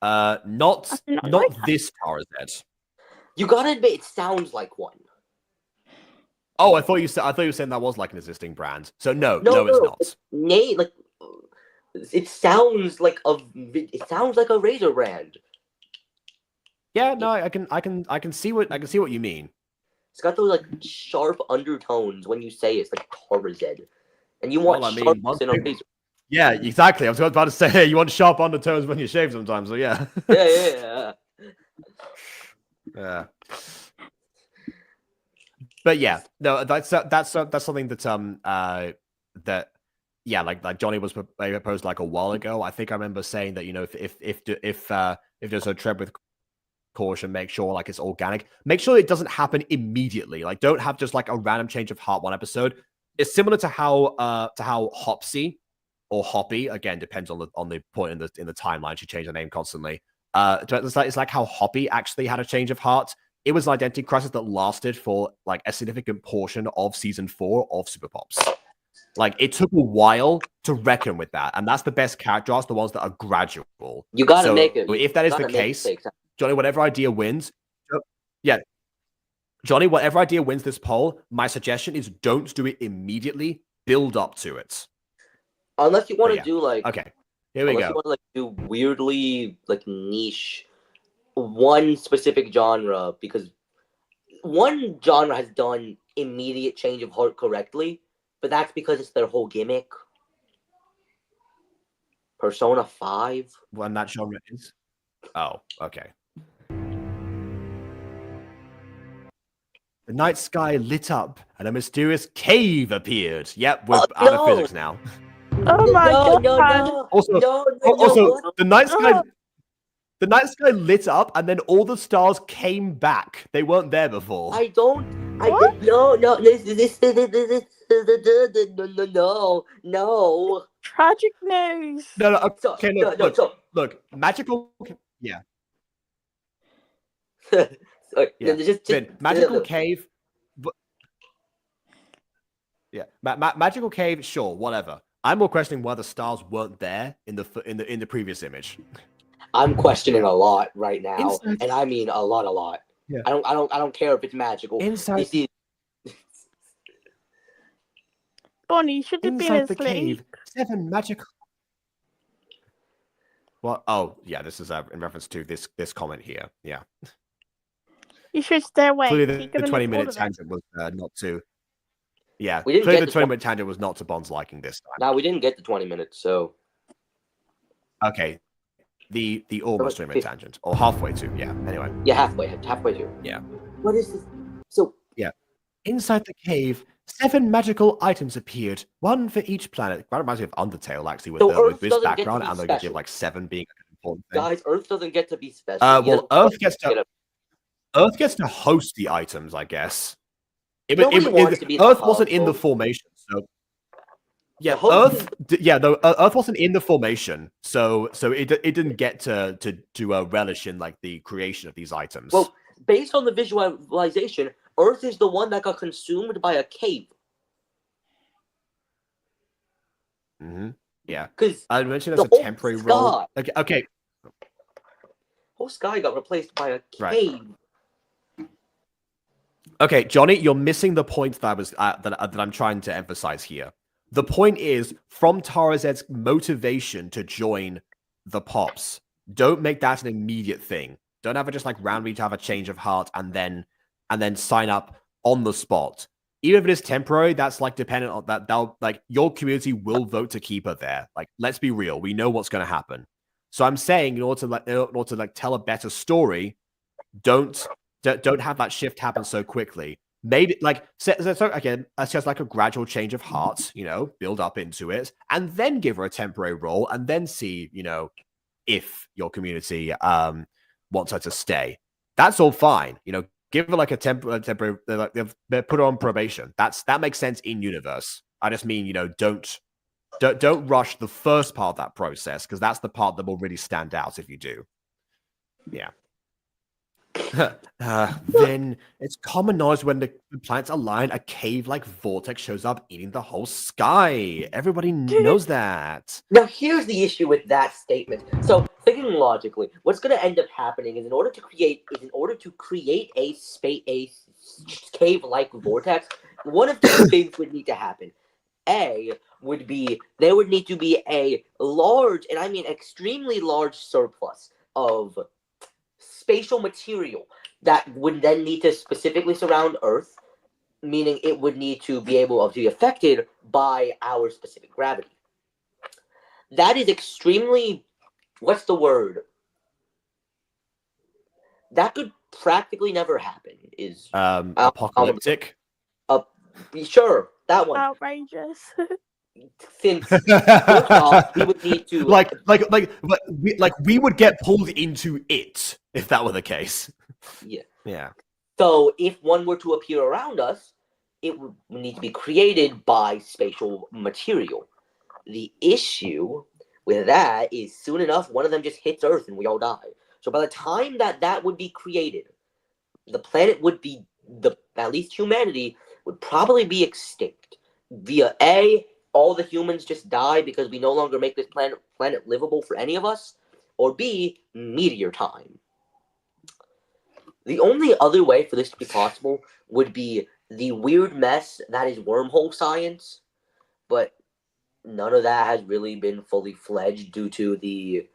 Not this Tara Z. You gotta admit, it sounds like one. Oh, I thought you were saying that was like an existing brand. So no, it's not. It sounds like a razor brand. Yeah, no, I can see what you mean. It's got those like sharp undertones when you say it's like Tara Z, and you want sharpness in a razor. Yeah, exactly. I was about to say, hey, you want sharp undertones when you shave sometimes, so yeah. Yeah. Yeah. But yeah, no, that's something that like Johnny was proposed like a while ago. I think I remember saying that if there's a tread with caution, make sure like it's organic. Make sure it doesn't happen immediately. Like don't have just like a random change of heart one episode. It's similar to how Hopsy or Hoppy, again, depends on the point in the timeline. She changed her name constantly. It's like how Hoppy actually had a change of heart. It was an identity crisis that lasted for like a significant portion of season 4 of Super Pops. Like it took a while to reckon with that, and that's the best character arcs, the ones that are gradual. You gotta make it. If that is the case, Johnny, whatever idea wins. Yeah, Johnny, whatever idea wins this poll, my suggestion is don't do it immediately. Build up to it. Unless you want to do like here we go. You want to like do weirdly like niche one specific genre, because one genre has done immediate change of heart correctly, but that's because it's their whole gimmick. Persona 5. When that genre is? Oh, okay. The night sky lit up and a mysterious cave appeared. Yep, we're out of physics now. Oh my god! No. Also, the night sky lit up, and then all the stars came back. They weren't there before. No. Tragic news. No. Okay, look. Magical. Yeah. Magical cave. Yeah, magical cave. Sure, whatever. I'm more questioning why the stars weren't there in the previous image. I'm questioning a lot right now, and I mean a lot. Yeah. I don't care if it's magical. Bonnie, you should have been the cave. 7 magical. Well, oh yeah, this is in reference to this comment here. Yeah. You should stay away. Clearly, the 20-minute tangent was not to. Yeah, clearly the 20-minute tangent was not to Bond's liking this time. No, we didn't get the 20 minutes, so. Okay. the almost streaming tangent, or halfway to. Yeah. Anyway. Yeah, halfway to. Yeah. What is this? So Yeah. Inside the cave, 7 magical items appeared, one for each planet. That reminds me of Undertale, actually, with, So with Earth this doesn't get to background be and the idea of special. like 7 being an important thing. guys, Earth doesn't get to be special. Well, Earth gets to host the items, I guess. Earth wasn't in the formation, so yeah, Earth wasn't in the formation, so it didn't get to relish in like the creation of these items. Well, based on the visualization, Earth is the one that got consumed by a cave. Mm-hmm. Yeah, because I mentioned as a temporary role. Okay. Whole sky got replaced by a cave. Right. Okay, Johnny, you're missing the point that I was that I'm trying to emphasize here. The point is, from Tarazed's motivation to join the Pops, don't make that an immediate thing. Don't have it just like randomly to have a change of heart and then sign up on the spot. Even if it is temporary, that's like dependent on that. They'll like your community will vote to keep her there. Like, let's be real, we know what's going to happen. So I'm saying, in order to tell a better story, don't have that shift happen so quickly. Maybe like so again, that's just like a gradual change of heart, build up into it, and then give her a temporary role, and then see, if your community wants her to stay. That's all fine. Give her like a temporary, like put her on probation. That makes sense in universe. I just mean, don't rush the first part of that process, because that's the part that will really stand out if you do. Yeah. Then it's common knowledge when the planets align, a cave-like vortex shows up, eating the whole sky. Everybody knows that. Now, here's the issue with that statement. So, thinking logically, what's going to end up happening is in order to create a cave-like vortex, one of two things would need to happen. A would be there would need to be a large, and I mean extremely large, surplus of spatial material that would then need to specifically surround Earth, meaning it would need to be able to be affected by our specific gravity. That is extremely, what's the word? That could practically never happen. Is apocalyptic? Sure, that one. Outrageous. Since first off, we would need to we would get pulled into it if that were the case. Yeah. So if one were to appear around us, it would need to be created by spatial material. The issue with that is soon enough one of them just hits Earth and we all die. So by the time that would be created, the planet would be at least humanity would probably be extinct via all the humans just die because we no longer make this planet livable for any of us, or B, meteor time. The only other way for this to be possible would be the weird mess that is wormhole science, but none of that has really been fully fledged due to the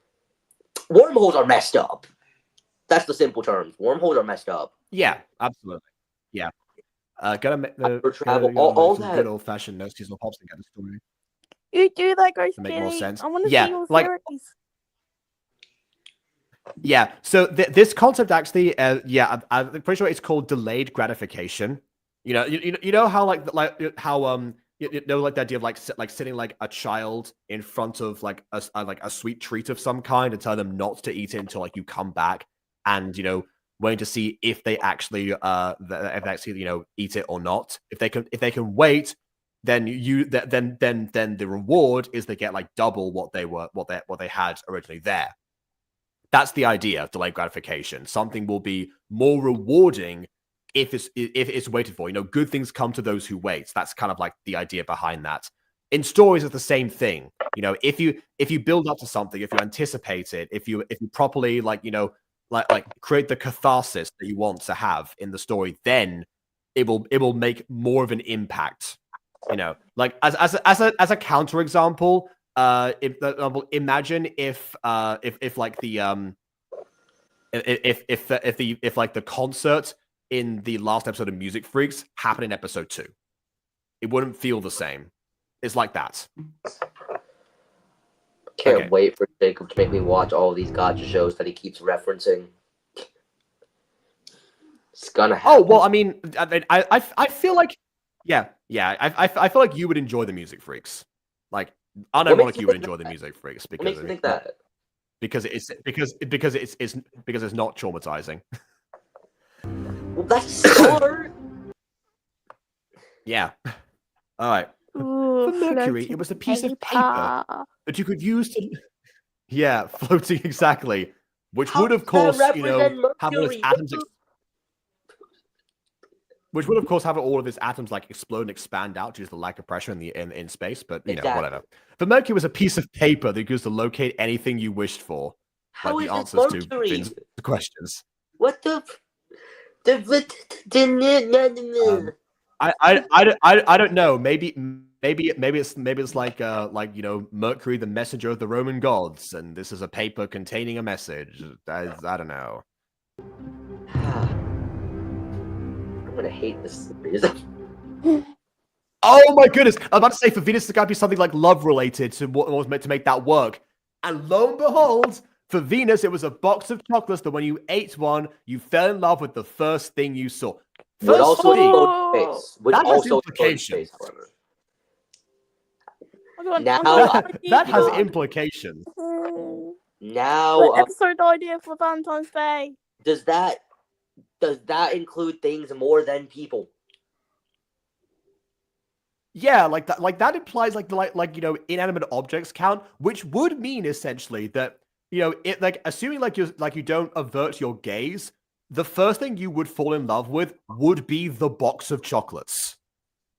wormholes are messed up. That's the simple terms. Wormholes are messed up. Yeah, absolutely. Yeah. Gotta make all that good old-fashioned notes or pops to get the story. You do that, Ghost To make more sense. I want to see your theories. Yeah, so this concept actually, I'm pretty sure it's called delayed gratification. You know how like the idea of like sitting like a child in front of like a sweet treat of some kind and tell them not to eat it until like you come back, and waiting to see if they actually eat it or not. If they can wait, then then the reward is they get like double what they had originally there. That's the idea of delayed gratification. Something will be more rewarding if it's waited for. Good things come to those who wait. That's kind of like the idea behind that. In stories, it's the same thing. If you build up to something, if you anticipate it, if you properly create the catharsis that you want to have in the story, then it will make more of an impact. Like as a counterexample, imagine if the concert in the last episode of Music Freaks happened in episode 2. It wouldn't feel the same. It's like that. Can't Okay. wait for Jacob to make me watch all these Gacha shows that he keeps referencing. It's gonna happen. Oh well, I mean, I feel like, yeah. I feel like you would enjoy the Music Freaks. Like, What makes unironically, you you would think enjoy the that? Music Freaks What makes you think that? because it's not traumatizing. Well, that's a start. Yeah. All right. Ooh, For Mercury, it floating was a piece of paper that you could use to. Yeah, floating exactly. Which How would, of does that course, represent have all its Mercury? atoms. Which would, of course, have all of its atoms like explode and expand out due to the lack of pressure in space. But Exactly. whatever. For Mercury was a piece of paper that you could use to locate anything you wished for, How like is the it answers to Mercury? Finn's questions. What the? I don't know. Maybe it's like Mercury, the messenger of the Roman gods, and this is a paper containing a message. I don't know. I'm gonna hate this series. Oh my goodness! I'm about to say for Venus, it's got to be something like love related to what was meant to make that work, and lo and behold, for Venus, it was a box of chocolates that when you ate one, you fell in love with the first thing you saw. Would also thing. explode space. Would That has also explode implications. space, however. Now, that has implications. Now, episode idea for Valentine's Day. does that include things more than people? Yeah, like that implies like inanimate objects count, which would mean essentially that it like assuming like you don't avert your gaze, the first thing you would fall in love with would be the box of chocolates.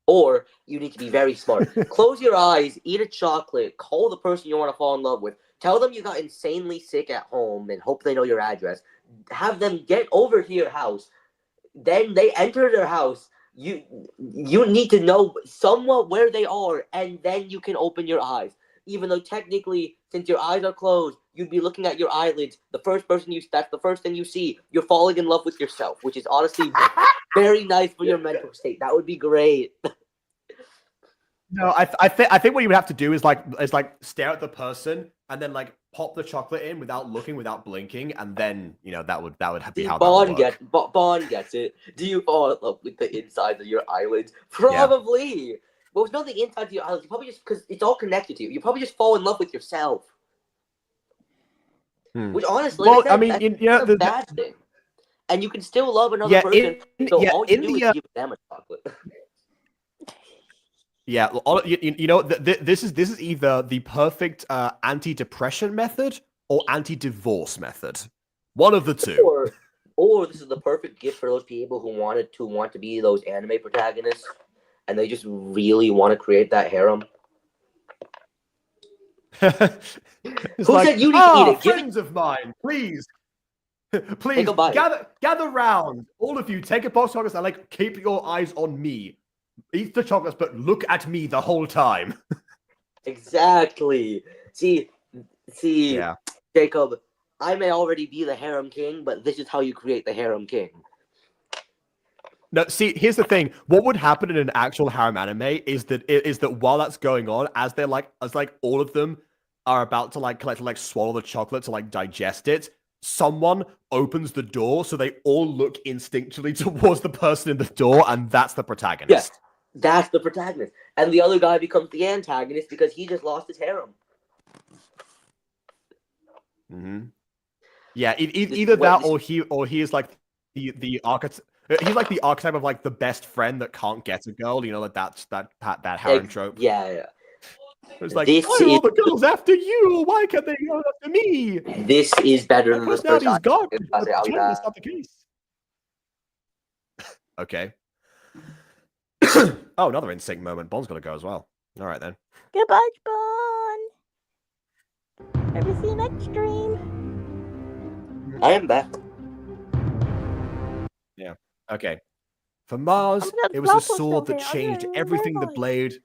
Or you need to be very smart. Close your eyes, eat a chocolate, call the person you want to fall in love with, tell them you got insanely sick at home, and hope they know your address. Have them get over to your house. Then they enter their house. You need to know somewhat where they are, and then you can open your eyes. Even though technically, since your eyes are closed, you'd be looking at your eyelids. That's the first thing you see. You're falling in love with yourself, which is honestly very nice for your mental state. That would be great. No, I think what you would have to do is stare at the person and then like pop the chocolate in without looking, without blinking, and then that would be how that would work. Bond gets it. Do you fall in love with the insides of your eyelids? Probably. Yeah. But with nothing inside of your eyelids, you probably just because it's all connected to you. You probably just fall in love with yourself. Which honestly, well, I mean, that's a bad thing. And you can still love another person. All you do is give them a chocolate. Yeah, this is either the perfect anti-depression method or anti-divorce method. One of the two. Or this is the perfect gift for those people who want to be those anime protagonists, and they just really want to create that harem. Who said you need to eat it? Friends of mine, please gather round. All of you, take a box of chocolates and keep your eyes on me. Eat the chocolates, but look at me the whole time. Exactly. See, yeah. Jacob, I may already be the harem king, but this is how you create the harem king. No, see, here's the thing. What would happen in an actual harem anime is that while that's going on, as all of them are about to swallow the chocolate to digest it, someone opens the door, so they all look instinctually towards the person in the door, and that's the protagonist. Yes, that's the protagonist. And the other guy becomes the antagonist because he just lost his harem. Mm-hmm. Yeah, either that or he is like the archetype. He's like the archetype of the best friend that can't get a girl. That's that harem trope. Yeah. It's like, why are all the girls after you? Why can't they go after me? This is better than the first personality's gone. That's not the case. Okay. Oh, another in-sync moment. Bond's gonna go as well. All right then. Goodbye, Bond. Maybe see you next stream. I am back. Yeah. Okay. For Mars, it was a sword that changed everything the blade.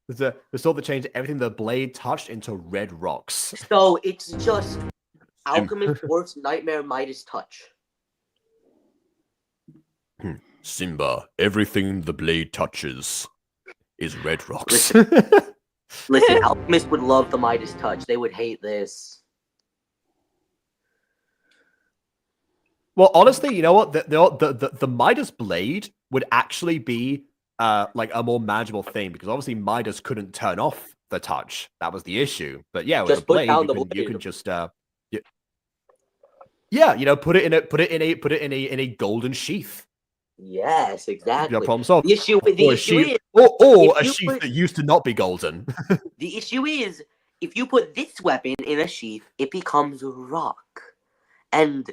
The sword that changed everything the blade touched into red rocks. So it's just Alchemist's worst nightmare Midas touch. Simba, everything the blade touches is red rocks. Listen, alchemists would love the Midas touch. They would hate this. Well, honestly, you know what? The Midas blade would actually be like a more manageable thing because obviously Midas couldn't turn off the touch. That was the issue. But yeah, with Just a put blade, down you the can blade. just yeah, you know, put it in a golden sheath. Yes, No exactly. problem solved. The issue is, Or if a you sheath put- that used to not be golden. the issue is, if you put this weapon in a sheath, it becomes rock. And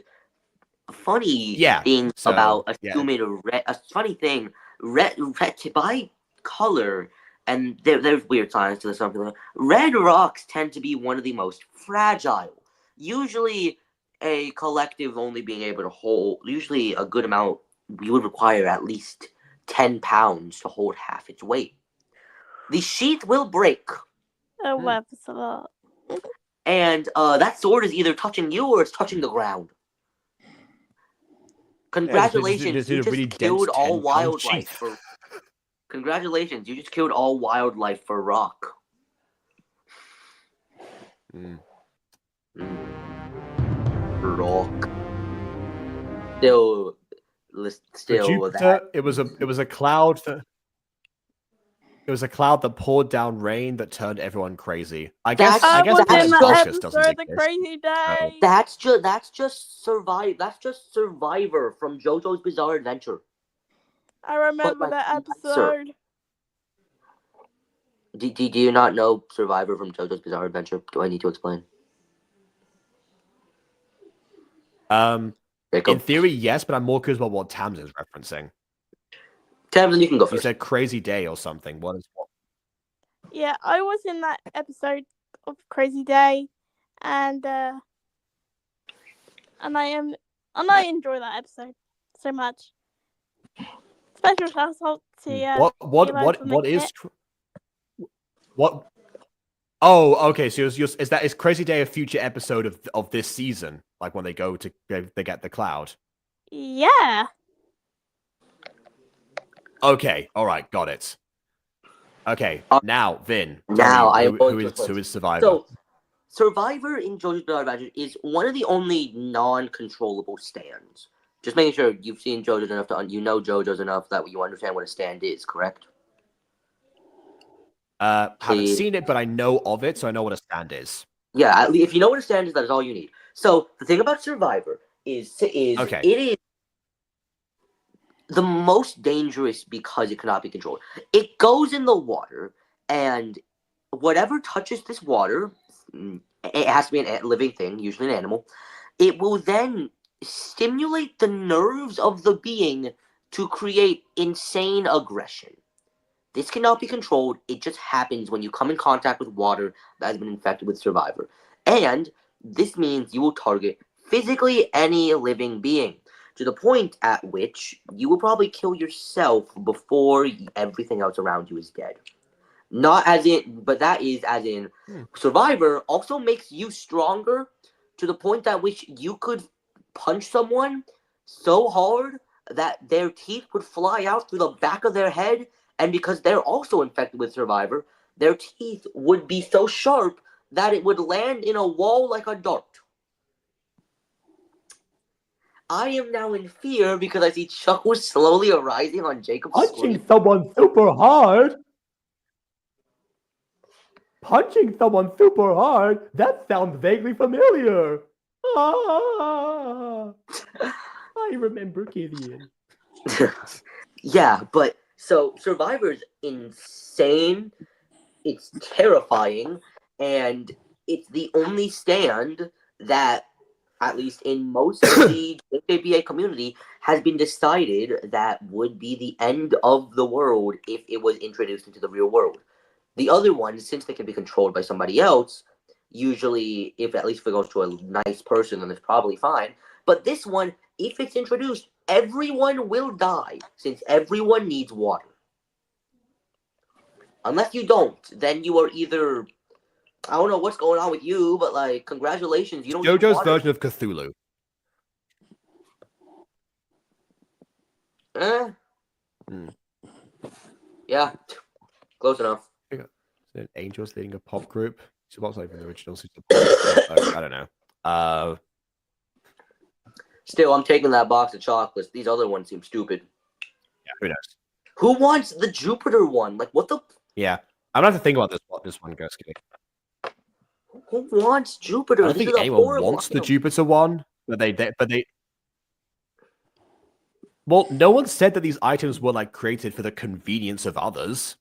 funny Yeah, thing so, about yeah. assuming a funny thing, red by color, and there's weird science to this. Something like red rocks tend to be one of the most fragile. Usually, a collective only being able to hold, usually a good amount, you would require at least 10 pounds to hold half its weight. The sheath will break, Oh, that's a lot. and that sword is either touching you or it's touching the ground. Congratulations, you just really killed dense all 10-pound wildlife sheath. for. Congratulations, you just killed all wildlife for rock. Rock. Still, For Jupiter, it was a cloud that. It was a cloud that poured down rain that turned everyone crazy. I guess I was planet in the Baucus doesn't episode, The exist. Crazy Day. That's just Survivor from JoJo's Bizarre Adventure. I remember But, that nicer. episode. Do you not know Survivor from JoJo's Bizarre Adventure? Do I need to explain? In theory, yes, but I'm more curious about what Tamsin is referencing. Tamsin, you can go first. You said Crazy Day or something. What is what? Yeah, I was in that episode of Crazy Day, and I enjoy that episode so much. Special shout out to Elo for making it. What? Oh, okay. So is Crazy Day a future episode of this season? Like when they go to they get the cloud? Yeah. Okay. All right. Got it. Okay. Now, Vin. Now I am who is Survivor? So, Survivor in JoJo's Bizarre Adventure is one of the only non-controllable stands. Just making sure you've seen JoJo's enough you know JoJo's enough that you understand what a stand is, correct? Haven't seen it, but I know of it, so I know what a stand is. Yeah, if you know what a stand is, that is all you need. So the thing about Survivor is Okay. it is the most dangerous because it cannot be controlled. It goes in the water, and whatever touches this water, it has to be a living thing, usually an animal. It will then stimulate the nerves of the being to create insane aggression. This cannot be controlled. It just happens when you come in contact with water that has been infected with Survivor. And this means you will target physically any living being, to the point at which you will probably kill yourself before everything else around you is dead. Not as in, but that is as in, Survivor also makes you stronger to the point at which you could punch someone so hard that their teeth would fly out through the back of their head, and because they're also infected with Survivor, their teeth would be so sharp that it would land in a wall like a dart. I am now in fear because I see chuckles slowly arising on Jacob's screen. Someone super hard. Punching someone super hard? That sounds vaguely familiar. Ah, I remember Gideon. Yeah, but so Survivor's insane. It's terrifying, and it's the only stand that, at least in most of the JKBA community, has been decided that would be the end of the world if it was introduced into the real world. The other ones, since they can be controlled by somebody else, usually, if it goes to a nice person, then it's probably fine. But this one, if it's introduced, everyone will die, since everyone needs water. Unless you don't, then you are either, I don't know what's going on with you, but like, congratulations, you don't need JoJo's water. version of Cthulhu. Yeah, close enough. Angels leading a pop group. So what's like the original Super Pop? I don't know. Still, I'm taking that box of chocolates. These other ones seem stupid. Yeah, who knows? Who wants the Jupiter one? Like, what the? Yeah, I'm gonna have to think about this one goes. Who wants Jupiter? I don't This think is a anyone horrible wants the item. Jupiter one, but they. Well, no one said that these items were like created for the convenience of others.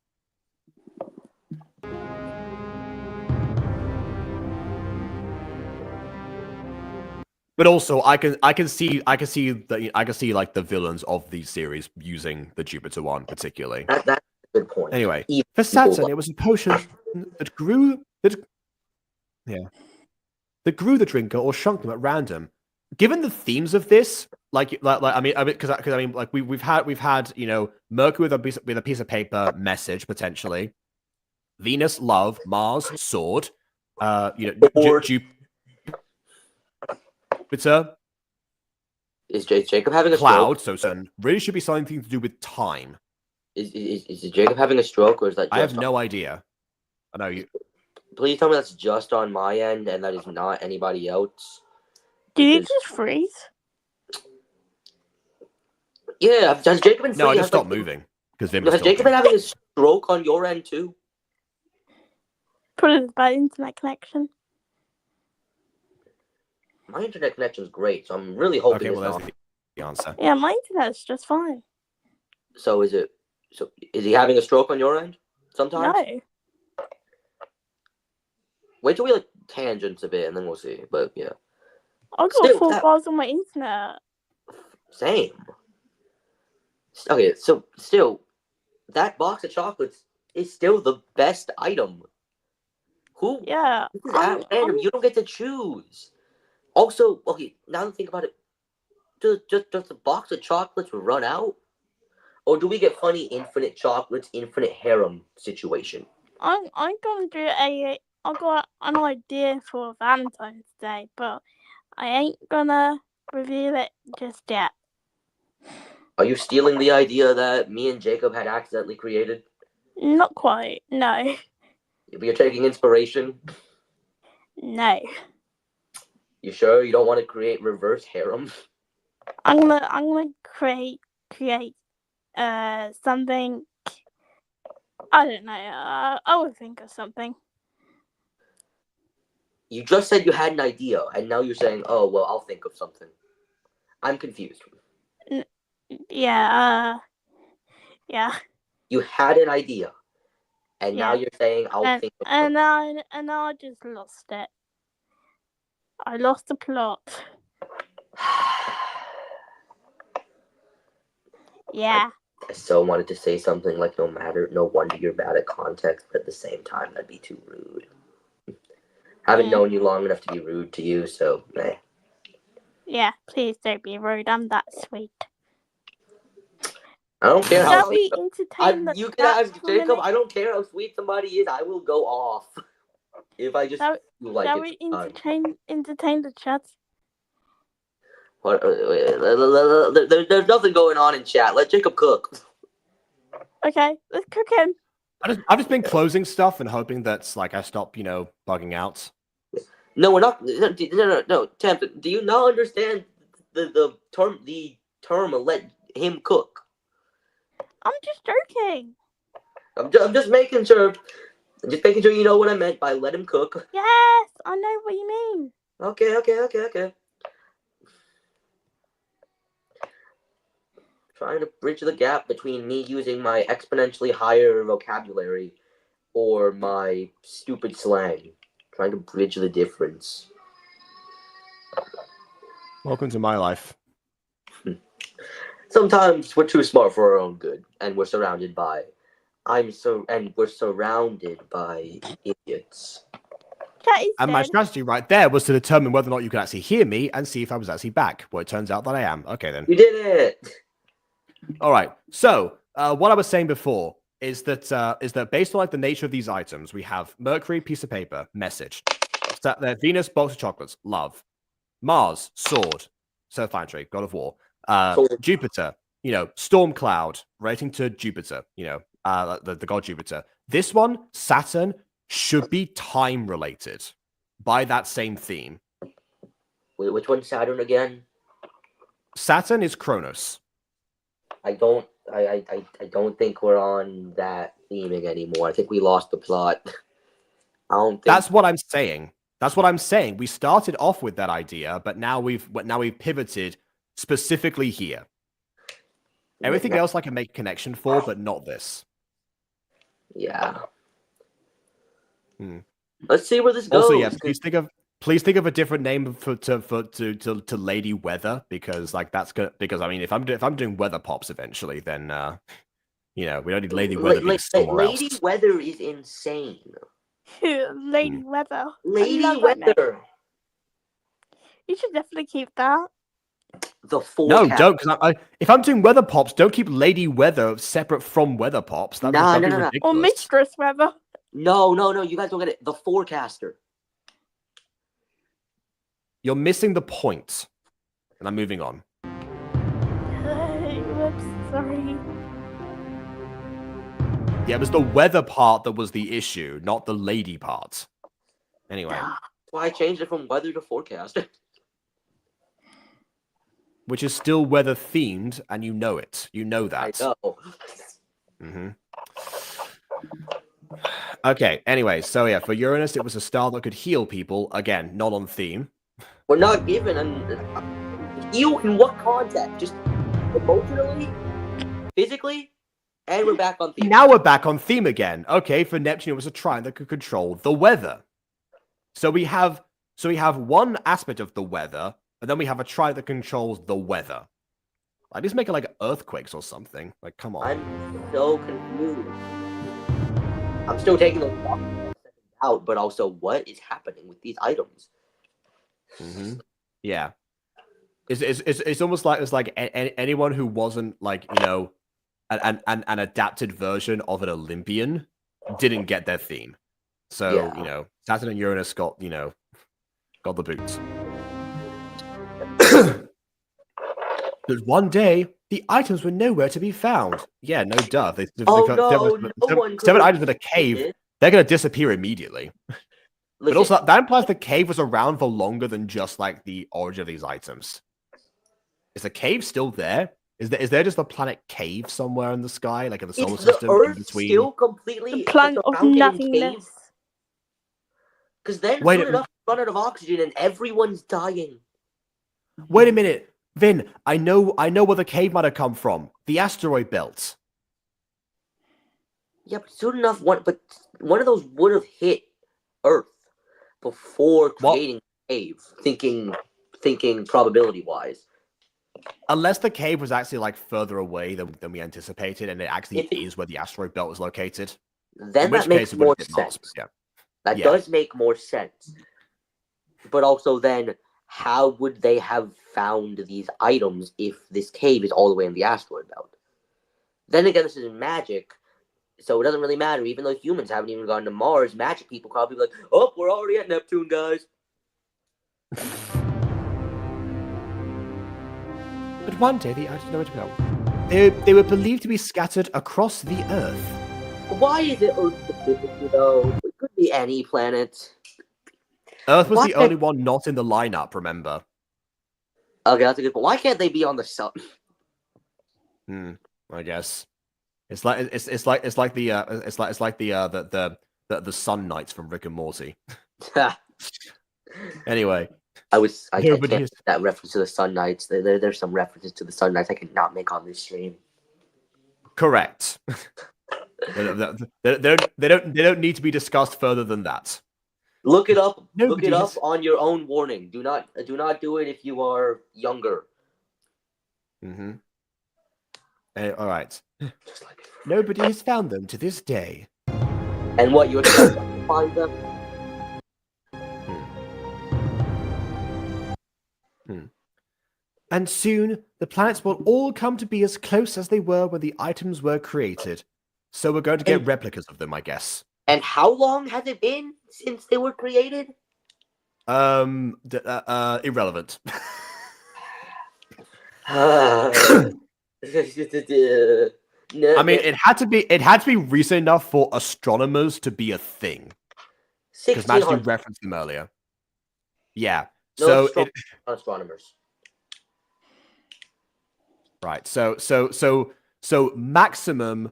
But also, I can see like the villains of these series using the Jupiter one particularly. That's a good point. Anyway, Even for people Saturn, it was a potion that grew the drinker or shrunk them at random. Given the themes of this, like we've had Mercury with a piece of paper message potentially, Venus love, Mars sword, Sword. Jupiter Is Jacob having a cloud. stroke? So really should be something to do with time. Is Jacob having a stroke, or is that? I have no idea. I know you. Please tell me that's just on my end and that is not anybody else. Did you just freeze? Yeah, has Jacob been? No, I just stopped moving because Vim. Has Jacob been having a stroke on your end too? Probably bad internet connection. My internet connection is great, so I'm really hoping Okay, well, it's that's the answer. Yeah, my internet's just fine. So is he having a stroke on your end sometimes? No. Wait till we like tangents a bit and then we'll see. But yeah. I got Still, 4 bars on my internet. Same. Okay, so still, that box of chocolates is still the best item. Who? Yeah. This is at random. You don't get to choose. Also, okay, now that I think about it, does the box of chocolates run out? Or do we get funny infinite chocolates, infinite harem situation? I'm gonna do I got an idea for Valentine's Day, but I ain't gonna reveal it just yet. Are you stealing the idea that me and Jacob had accidentally created? Not quite. No. You're taking inspiration? No. You sure you don't want to create reverse harem? I'm gonna create something. I don't know. I will think of something. You just said you had an idea, and now you're saying, "Oh, well, I'll think of something." I'm confused. Yeah. Yeah. You had an idea, and now you're saying, "I'll think of something." And now I just lost it. I lost the plot. Yeah. I so wanted to say something like, no wonder you're bad at context, but at the same time, that'd be too rude. Haven't known you long enough to be rude to you, so, meh. Yeah, please don't be rude. I'm that sweet. I don't care how sweet. You can ask Jacob. I don't care how sweet somebody is. I will go off if I just like it. Shall we entertain the chat? What? There's nothing going on in chat. Let Jacob cook. Okay, let's cook him. I've just been closing stuff and hoping that I stop, bugging out. No, we're not. No. Temp, do you not understand the term? Let him cook. I'm just joking. I'm just making sure. Just making sure you know what I meant by let him cook. Yes, I know what you mean. Okay. Trying to bridge the gap between me using my exponentially higher vocabulary or my stupid slang. Trying to bridge the difference. Welcome to my life. Sometimes we're too smart for our own good, and we're surrounded by idiots. And my strategy right there was to determine whether or not you could actually hear me and see if I was actually back. Well, it turns out that I am. Okay, then. You did it! All right. So, what I was saying before is that based on the nature of these items, we have Mercury, piece of paper, message. Venus, box of chocolates, love. Mars, sword, self-factory, god of war. Jupiter, storm cloud, relating to Jupiter, the god Jupiter. This one, Saturn, should be time related by that same theme. Wait, which one's Saturn again? Saturn is Kronos. I don't think we're on that theming anymore. I think we lost the plot. I don't think That's what I'm saying. That's what I'm saying. We started off with that idea, but now we've pivoted specifically here. Everything else I can make a connection for, but not this. Yeah. Hmm. Let's see where this goes. Also, yeah, please think of a different name to Lady Weather, because like that's good. Because I mean, if I'm doing weather pops eventually, then we don't need Lady Weather being somewhere else. Lady Weather is insane. Lady Weather. Lady I love that name. Weather. You should definitely keep that. The No, forecast. don't. Because if I'm doing weather pops, don't keep Lady Weather separate from weather pops. That'd be ridiculous. Or Mistress Weather. No. You guys don't get it. The forecaster. You're missing the point. And I'm moving on. Whoops, sorry. Yeah, it was the weather part that was the issue, not the lady part. Anyway. That's why I changed it from weather to forecast. Which is still weather themed, and you know it. You know that. I know. Mm-hmm. Okay, anyway, so yeah, for Uranus, it was a star that could heal people. Again, not on theme. We're not given heal in what context? Just emotionally, physically, and we're back on theme. Now we're back on theme again. Okay, for Neptune, it was a trine that could control the weather. So we have one aspect of the weather, and then we have a trine that controls the weather. Like, just make it like earthquakes or something. Like, come on. I'm so confused. I'm still taking those out, but also, what is happening with these items? Mm-hmm. Yeah, it's almost like it's like anyone who wasn't like an adapted version of an Olympian didn't get their theme. So Saturn and Uranus got the boots. But one day the items were nowhere to be found. Yeah, no duh. Seven items in a cave. They're gonna disappear immediately. But also, that implies the cave was around for longer than just like the origin of these items. Is the cave still there? Is there just a planet cave somewhere in the sky, like in the solar system? The Earth in between? still completely the planet of nothingness. Because then soon enough, run out of oxygen and everyone's dying. Wait a minute, Vin. I know where the cave might have come from. The asteroid belt. Yeah, but soon enough, one of those would have hit Earth before creating a cave, thinking probability wise. Unless the cave was actually like further away than we anticipated, and it actually is where the asteroid belt was located. Then that makes more sense. That does make more sense. But also then, how would they have found these items if this cave is all the way in the asteroid belt? Then again, this is magic. So it doesn't really matter, even though humans haven't even gone to Mars. Magic people probably be like, "Oh, we're already at Neptune, guys." But one day the items nowhere to go. They were believed to be scattered across the Earth. Why is it Earth specifically, though? It could be any planet. Earth was the only one not in the lineup. Remember? Okay, that's a good point. Why can't they be on the sun? I guess. It's like the Sun Knights from Rick and Morty. Anyway, I can't make that reference to the Sun Knights. There's some references to the Sun Knights I cannot make on this stream. Correct. They don't need to be discussed further than that. Look it up. Look it up on your own warning. Do not do it if you are younger. Mm-hmm. All right. Nobody has found them to this day. And what, you expect to find them? And soon, the planets will all come to be as close as they were when the items were created. So we're going to get replicas of them, I guess. And how long has it been since they were created? Irrelevant. I mean, it had to be recent enough for astronomers to be a thing. Because Matt, you 1600. referenced them earlier. Yeah. No So astronomers. right. So maximum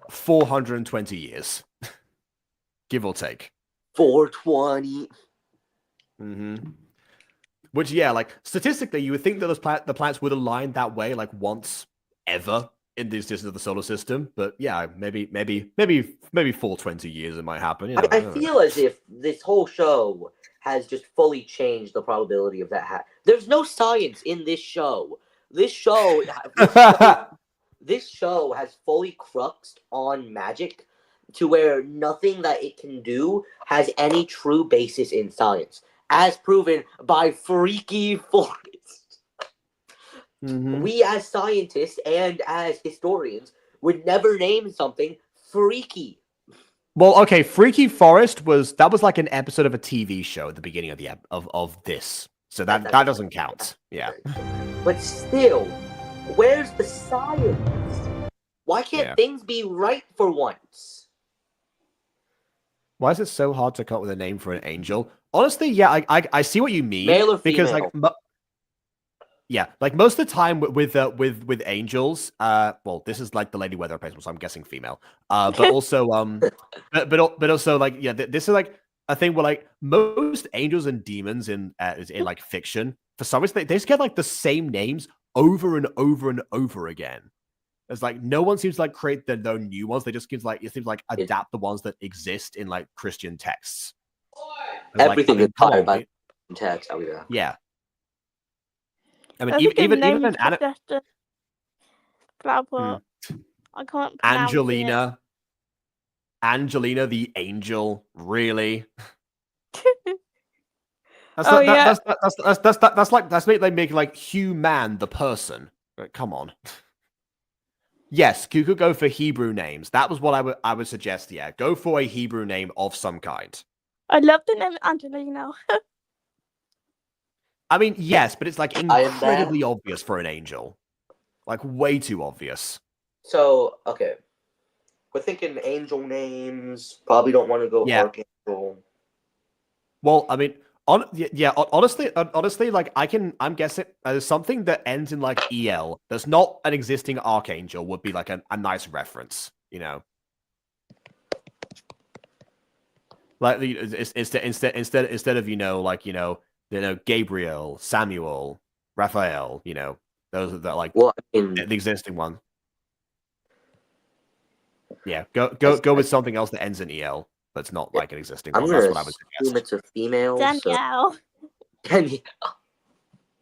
420 years, give or take. 420. Which, yeah, like statistically, you would think that the planets would align that way, like once ever in the existence of the solar system. But yeah, maybe 420 years it might happen. You know, I feel as if this whole show has just fully changed the probability of that. There's no science in this show. This show has fully cruxed on magic to where nothing that it can do has any true basis in science, as proven by Freaky Forest. We as scientists and as historians would never name something freaky. Well, okay, Freaky Forest was like an episode of a TV show at the beginning of the of this. So that doesn't count. Yeah. But still, where's the science? Why can't things be right for once? Why is it so hard to come up with a name for an angel? Honestly, yeah, I see what you mean. Male or because female? yeah, like most of the time with angels, well, this is like the Lady Weather replacement, so I'm guessing female. But also but also like yeah, this is like a thing where like most angels and demons in like fiction, for some reason they just get like the same names over and over and over again. It's like no one seems to like create their own new ones. They just seems like adapt the ones that exist in like Christian texts. Everything is come on, by text. Oh yeah. Yeah. I mean, even an I can't pronounce Angelina the angel, really? That's like they make like human the person. Come on. Yes, you could go for Hebrew names. That was what I would suggest. Yeah, go for a Hebrew name of some kind. I love the name Angelina. I mean, yes, but it's like incredibly obvious for an angel. Like way too obvious. So, okay. We're thinking angel names. Probably don't want to go archangel. Well, I mean, honestly, like I'm guessing something that ends in like EL that's not an existing archangel would be like a nice reference, you know. Like instead of Gabriel, Samuel, Raphael, those are the existing one. Yeah, go with something else that ends in EL. That's not like an existing one. That's what I would suggest. It's a female. Danielle.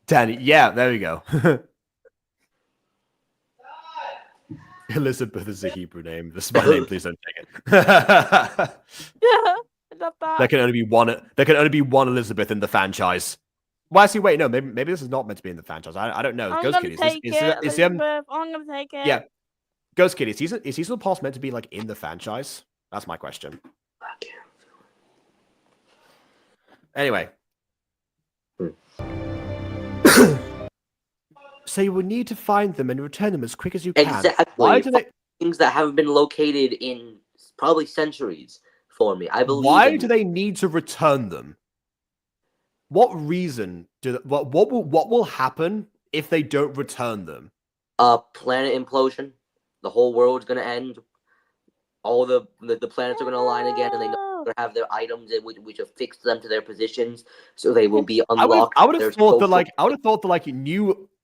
Danny, yeah, there we go. Elizabeth is a Hebrew name. This is my name. Please don't take it. Yeah, I love that. There can only be one. There can only be one Elizabeth in the franchise. Well, actually, wait, no. Maybe this is not meant to be in the franchise. I don't know. I'm Ghost gonna Kitty. take it, Elizabeth. I'm gonna take it. Yeah, Ghost Kitty. Is Cecil Pass meant to be like in the franchise? That's my question. Anyway. So you will need to find them and return them as quick as you can. Exactly. Why do they... Things that haven't been located in probably centuries for me. I believe. Why do they need to return them? What reason what will happen if they don't return them? Planet implosion. The whole world's gonna end. All the planets are gonna align again, and they know they have their items which have fixed them to their positions, so they will be unlocked. I would have thought that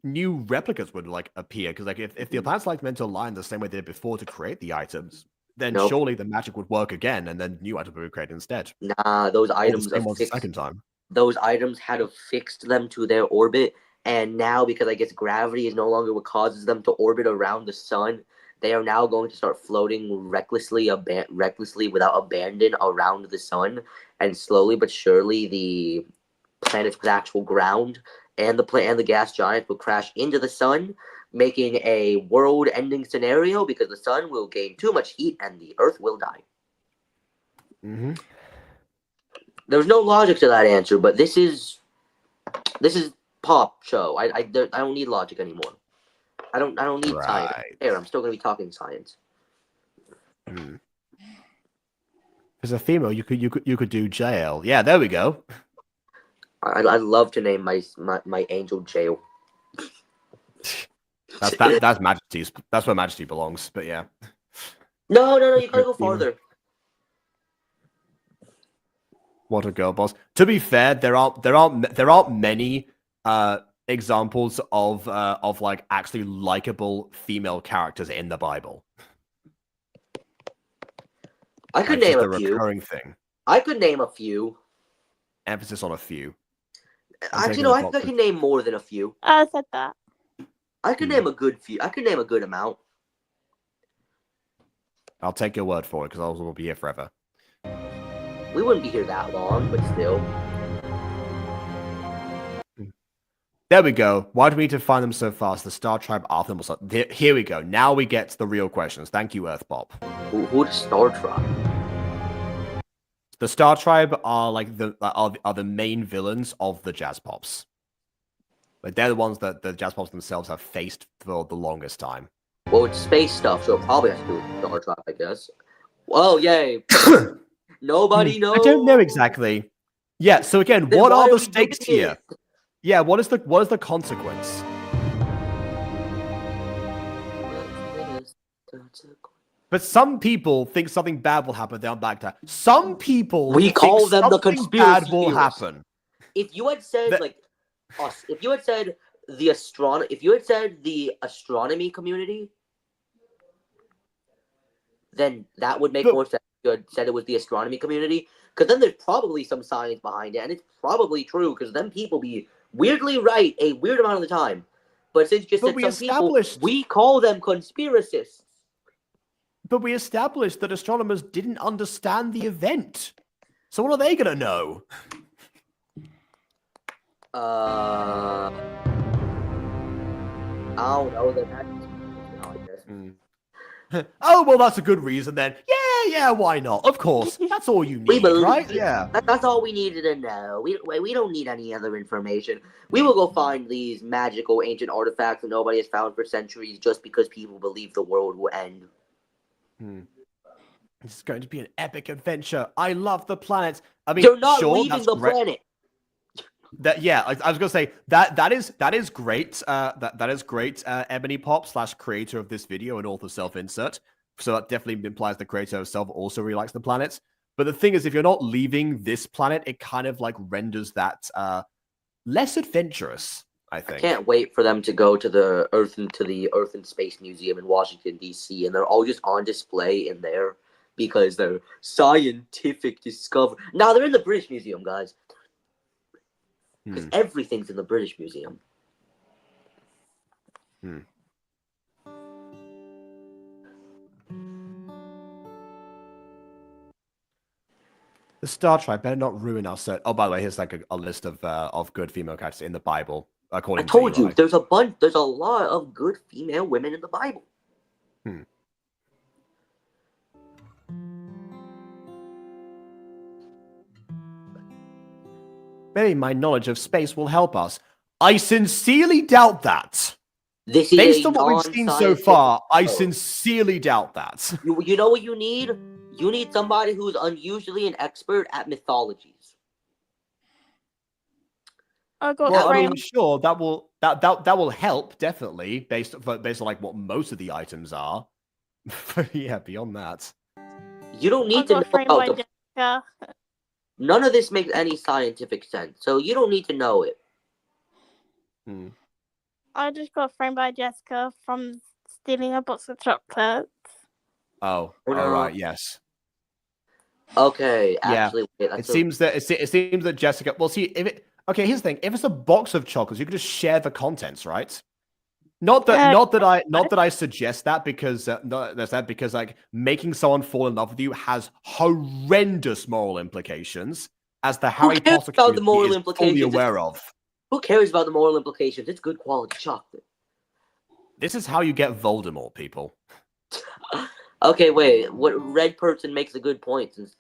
new replicas would like appear, because like if the planets like meant to align the same way they did before to create the items, then surely the magic would work again, and then new items would be created instead. Nah, those items are fixed. Second time. Those items had to fix them to their orbit, and now because I guess gravity is no longer what causes them to orbit around the sun, they are now going to start floating recklessly without abandon around the sun, and slowly but surely the planets with actual ground and the gas giants will crash into the sun, making a world-ending scenario because the sun will gain too much heat and the Earth will die. Mm-hmm. There's no logic to that answer, but this is pop show. I don't need logic anymore. I don't need science. Right. There, I'm still gonna be talking science. As a female, you could do jail. Yeah, there we go. I'd love to name my angel Jail. That's Majesty's. That's where Majesty belongs. But yeah. No, you gotta go farther. What a girl boss. To be fair, there aren't many examples of like actually likable female characters in the Bible. I could That's name just a a few. recurring thing. I could name a few. Emphasis on a few. Actually, no, I think I can name more than a few. I said that. I could name a good few. I could name a good amount. I'll take your word for it because I will be here forever. We wouldn't be here that long, but still. There we go. Why do we need to find them so fast? The Star Tribe after them. Here we go. Now we get to the real questions. Thank you, Earth Pop. Who's Star Tribe? The Star Tribe are like the main villains of the Jazz Pops. Like they're the ones that the Jazz Pops themselves have faced for the longest time. Well, it's space stuff, so it probably has to do with Star Tribe, I guess. Well, yay. Nobody knows. I don't know exactly. Yeah, so again, Then what why are the we stakes doing here? it? Yeah, what is the consequence? But some people think something bad will happen. They're on back to some people. We call think them the something conspiracy bad will theorists. happen. If you had said That- like us, if you had said the astronomy community, then that would make But- more sense. If you had said it was the astronomy community, because then there's probably some science behind it, and it's probably true. Because then people be weirdly right a weird amount of the time. But since you just But said we some people, established- we call them conspiracists. But we established that astronomers didn't understand the event. So what are they gonna know? I don't know. I guess. Oh well, that's a good reason then. Yeah, why not? Of course, that's all you We need, believe right? it. Yeah. That's all we needed to know. We don't need any other information. We will go find these magical ancient artifacts that nobody has found for centuries just because people believe the world will end. It's going to be an epic adventure. I love the planet. I mean, You're not sure, leaving that's the great. planet. I was gonna say that is great. That is great. Ebony Pop / creator of this video and author self-insert. So that definitely implies the creator herself also really likes the planet. But the thing is, if you're not leaving this planet, it kind of like renders that less adventurous. I think. I can't wait for them to go to the Earth and Space Museum in Washington D.C. and they're all just on display in there because they're scientific discovery. Now they're in the British Museum, guys. Because everything's in the British Museum. The Star Tribe better not ruin our set. Oh, by the way, here's like a list of good female characters in the Bible, I according told to you, there's a lot of good female women in the Bible. Maybe my knowledge of space will help us. I sincerely doubt that. This is Based a on what we've seen so non-scientific far, I show. sincerely doubt that. You know what you need? You need somebody who's unusually an expert at mythologies. I got Well, I framed. mean, sure, that will help definitely based on like what most of the items are. But yeah, beyond that, You don't I need to know got framed by about the... Jessica. None of this makes any scientific sense, so you don't need to know it. I just got framed by Jessica from stealing a box of chocolates. oh, Oh, no. all right, yes. Okay, Yeah. actually, wait, It seems that Jessica. Well, see, okay, here's the thing: if it's a box of chocolates, you can just share the contents, right? Not that I suggest that because because like making someone fall in love with you has horrendous moral implications, as the Harry cares Potter about the community moral is fully implications? aware of. Who cares about the moral implications? It's good quality chocolate. This is how you get Voldemort, people. Okay, wait. What Red Person makes a good point. Since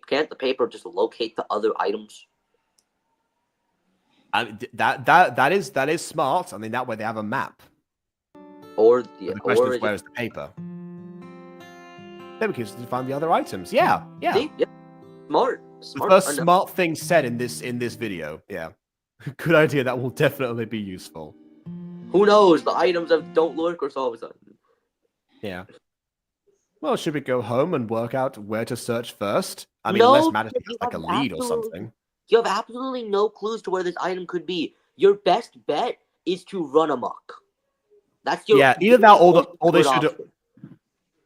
can't the paper just locate the other items? And that is smart. I mean, that way they have a map. Or But the question is, where's the paper? Then we can just find the other items. Yeah. See? Yeah. Smart. The first smart thing said in this video. Yeah. Good idea. That will definitely be useful. Who knows? The items don't lurk or all of a sudden. Yeah. Well, should we go home and work out where to search first? I mean, No, unless Madison because has like a lead or something. You have absolutely no clues to where this item could be. Your best bet is to run amok. That's your either that or they should option.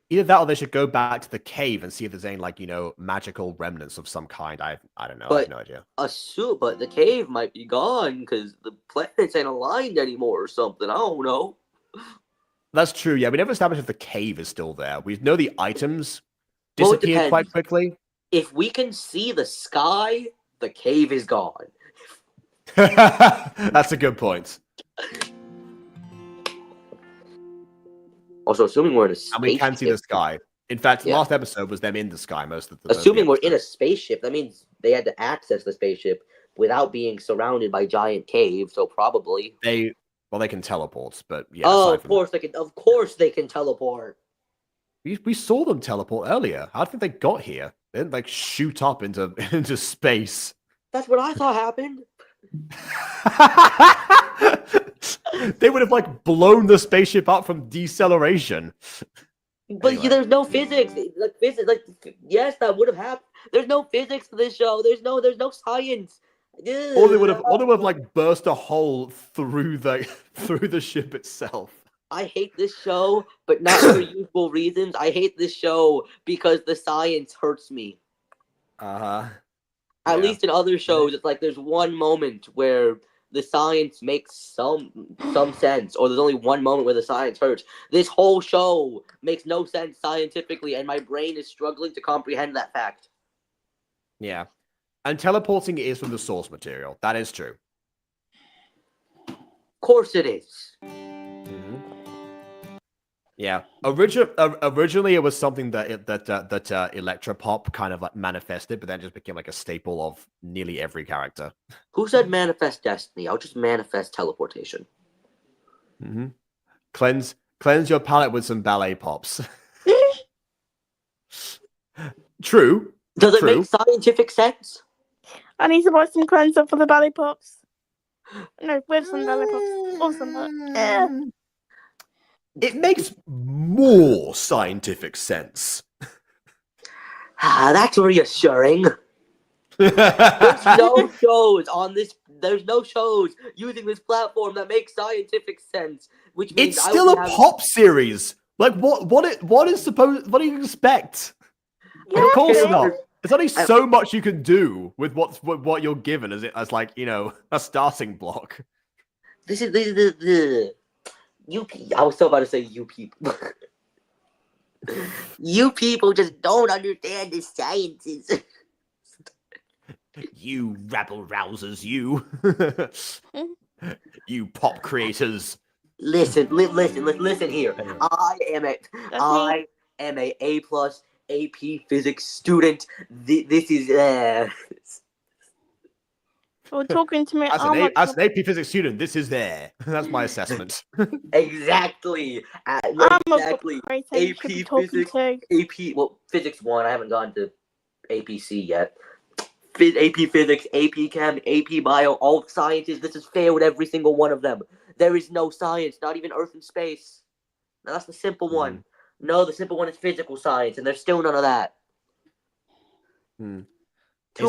Either that or they should go back to the cave and see if there's any like magical remnants of some kind. I don't know. I have no idea. But the cave might be gone because the planets ain't aligned anymore or something. I don't know. That's true. Yeah, we never established if the cave is still there. We know the items disappeared quite quickly. If we can see the sky, the cave is gone. That's a good point. Also, assuming we're in a spaceship. And we can see the sky. In fact, the last episode was them in the sky most of the Assuming we're in a spaceship, that means they had to access the spaceship without being surrounded by giant caves, so probably. They can teleport, but yeah. Oh, of course they can teleport. We saw them teleport earlier. How do you think they got here? They didn't like shoot up into space. That's what I thought happened. They would have like blown the spaceship up from deceleration. But Anyway. there's no physics. Yes, that would have happened. There's no physics to this show. There's no science. Or they would have like burst a hole through the ship itself. I hate this show, but not for usual reasons. I hate this show because the science hurts me. At least in other shows, it's like there's one moment where the science makes some sense, or there's only one moment where the science hurts. This whole show makes no sense scientifically, and my brain is struggling to comprehend that fact. Yeah. And teleporting is from the source material. That is true. Of course it is. Yeah. Originally, it was something that Electropop kind of like manifested, but then just became like a staple of nearly every character. Who said manifest destiny? I'll just manifest teleportation. Cleanse your palate with some ballet pops. True. Does it make scientific sense? I need to buy some cleanser for the belly pops. No, with some belly pops. Or some It makes more scientific sense. That's reassuring. There's no shows on this. There's no shows using this platform that make scientific sense. Which means it's still a pop series. Like what do you expect? Yeah, of course not. There's only so much you can do with what you're given as like a starting block. This is the I was so about to say you people. You people just don't understand the sciences. You rabble rousers, you. You pop creators. Listen here. I am a A+ AP physics student. This is For talking to me. As an AP physics student, this is there. That's my assessment. Exactly. Exactly. AP physics. AP physics 1. I haven't gone to APC yet. AP physics, AP chem, AP bio, all sciences. This has failed every single one of them. There is no science, not even Earth and space. Now that's the simple one. No, the simple one is physical science, and there's still none of that. Too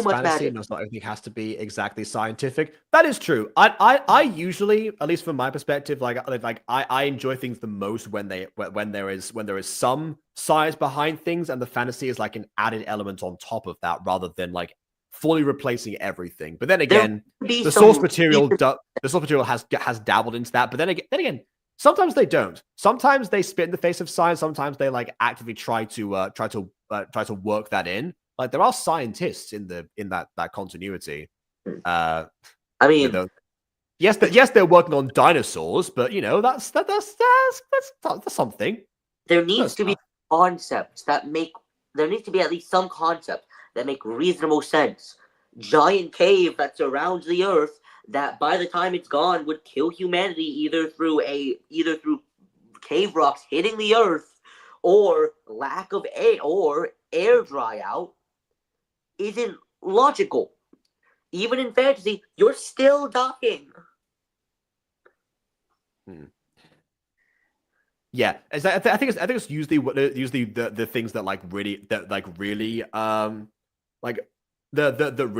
much magic. Not everything has to be exactly scientific. That is true. I usually, at least from my perspective, I enjoy things the most when there is some science behind things, and the fantasy is like an added element on top of that, rather than like fully replacing everything. But then again, the source material has dabbled into that. But then again, sometimes they don't. Sometimes they spit in the face of science. Sometimes they like actively try to work that in. Like there are scientists in that continuity. I mean, yes, they're working on dinosaurs, but that's something. There needs to be concepts that make. There needs to be at least some concepts that make reasonable sense. Giant cave that surrounds the Earth that by the time it's gone would kill humanity either through cave rocks hitting the earth or lack of air or air dry out isn't logical. Even in fantasy, you're still dying. Yeah, I think it's usually the things that really that really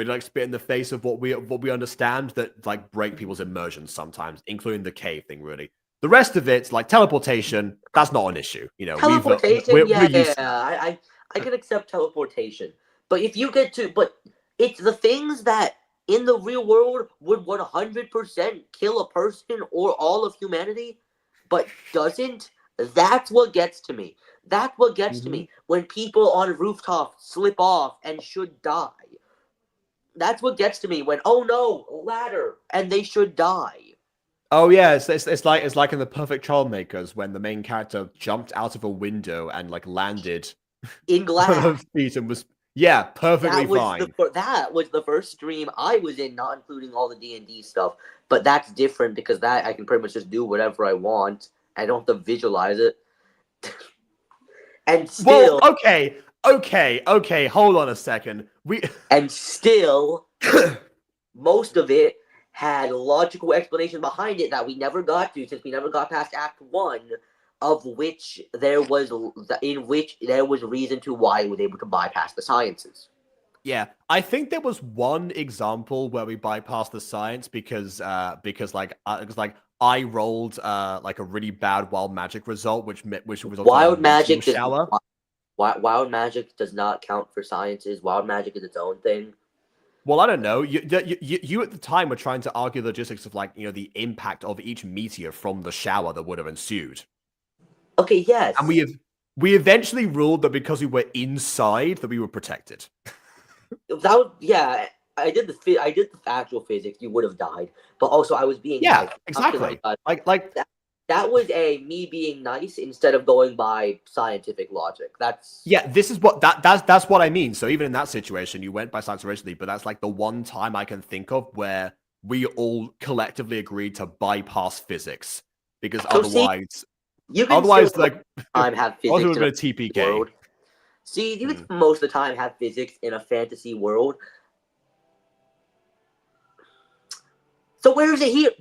like spit in the face of what we understand that like break people's immersion sometimes, including the cave thing. Really, the rest of it, like teleportation, that's not an issue. You know, Teleportation, we're used to I can accept teleportation, but but it's the things that in the real world would 100% kill a person or all of humanity, but doesn't. That's what gets to me. That's what gets to me when people on rooftops slip off and should die. That's what gets to me when, oh no, ladder, and they should die. Oh yeah, it's like in the Perfect Child Makers when the main character jumped out of a window and like landed In on glass. her feet and was perfectly fine. That was the first stream I was in, not including all the D&D stuff. But that's different because that I can pretty much just do whatever I want. I don't have to visualize it. And still, well, okay. Hold on a second. And still, most of it had logical explanation behind it that we never got to, since we never got past Act 1, of which there was reason to why it was able to bypass the sciences. Yeah, I think there was one example where we bypassed the science because I rolled like a really bad wild magic result, which resulted Wild in a magic shower. Wild magic does not count for sciences. Wild magic is its own thing. Well, I don't know. You at the time were trying to argue the logistics of the impact of each meteor from the shower that would have ensued. Okay, yes. And we eventually ruled that because we were inside that we were protected. I did the actual physics. You would have died, but also I was being nice. Exactly. That was me being nice instead of going by scientific logic. This is what that's what I mean. So even in that situation, you went by science originally, but that's like the one time I can think of where we all collectively agreed to bypass physics because otherwise time have physics also in a TPK. World. See, you can most of the time have physics in a fantasy world. So where is it here?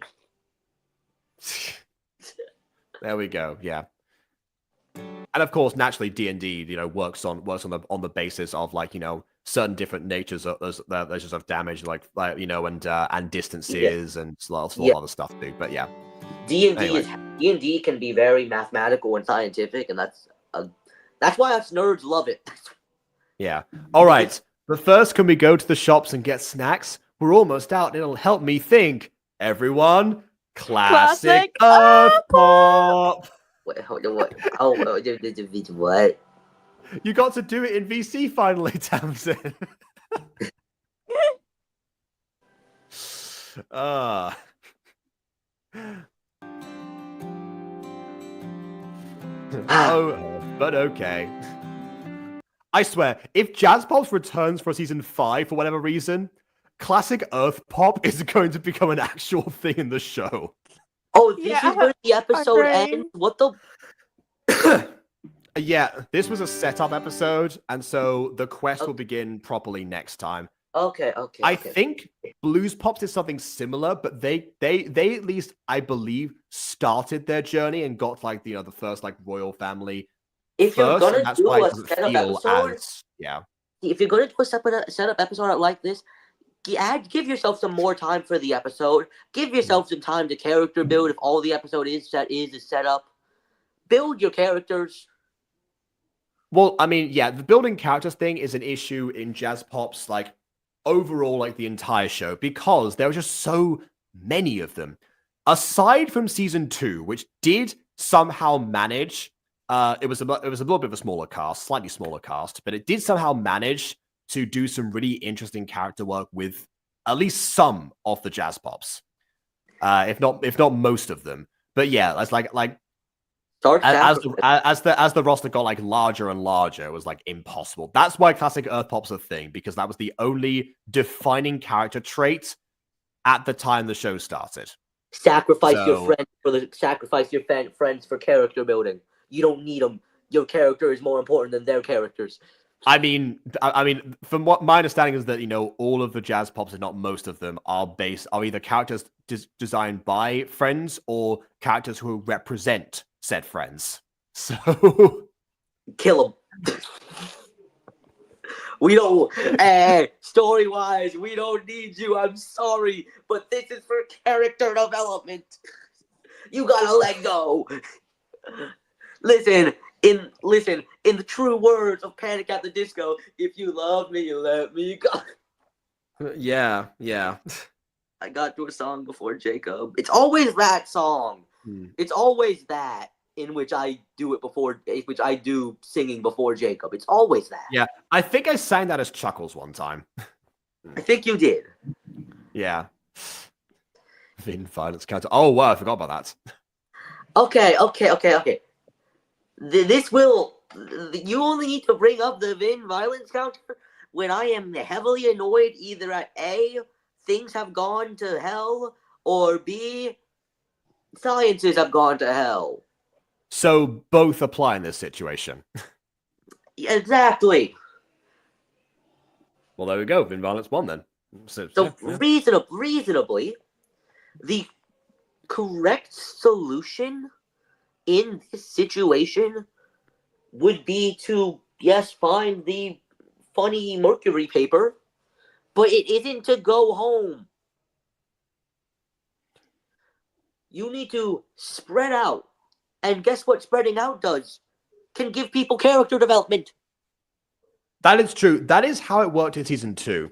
There we go. Yeah, and of course, naturally, D&D, works on the basis of certain different natures of damage, and distances and a lot of other stuff too. But yeah, D&D can be very mathematical and scientific, and that's why us nerds love it. Yeah. All right. But first, can we go to the shops and get snacks? We're almost out, and it'll help me think. Everyone, classic Earth Pop. Wait, what? Oh, what? You got to do it in VC finally, Tamsin. But okay. I swear, if Jazz Pops returns for season 5 for whatever reason, classic Earth Pop is going to become an actual thing in the show. Oh, this is where the episode ends? What the? Yeah, this was a setup episode, and so the quest will begin properly next time. Okay. I think Blues Pops is something similar, but they at least, I believe, started their journey and got the first royal family. If you're gonna do a setup episode, if you're gonna do a setup episode like this, give yourself some more time for the episode. Give yourself some time to character build. If all the episode is set up, build your characters. Well, I mean, yeah, the building characters thing is an issue in Jazz Pop's overall the entire show because there were just so many of them. Aside from season 2, which did somehow manage. It was a little bit of a smaller cast, slightly smaller cast, but it did somehow manage to do some really interesting character work with at least some of the Jazz Pops, if not most of them. But yeah, that's as the roster got larger and larger, it was impossible. That's why classic Earth Pop's a thing, because that was the only defining character trait at the time the show started. Sacrifice your So- friends friends for character building. You don't need them. Your character is more important than their characters. I mean, from what my understanding is that all of the jazz pops, if not most of them, are either characters designed by friends or characters who represent said friends. So Kill them. We don't. Story-wise, we don't need you. I'm sorry, but this is for character development. You gotta let go. Listen, in the true words of Panic at the Disco, if you love me, you let me go. yeah. I got to a song before Jacob. It's always that song. It's always that in which I do it before, which I do singing before Jacob. It's always that. Yeah, I think I sang that as Chuckles one time. I think you did. Yeah. Vin violence counter. Oh wow, I forgot about that. Okay. This will. You only need to bring up the Vin violence counter when I am heavily annoyed either at A, things have gone to hell, or B, sciences have gone to hell. So both apply in this situation. Exactly. Well, there we go. Vin violence 1 then. So yeah. Reasonably, the correct solution in this situation would be to, yes, find the funny Mercury paper, but it isn't to go home. You need to spread out. And guess what spreading out does? Can give people character development. That is true. That is how it worked in season 2.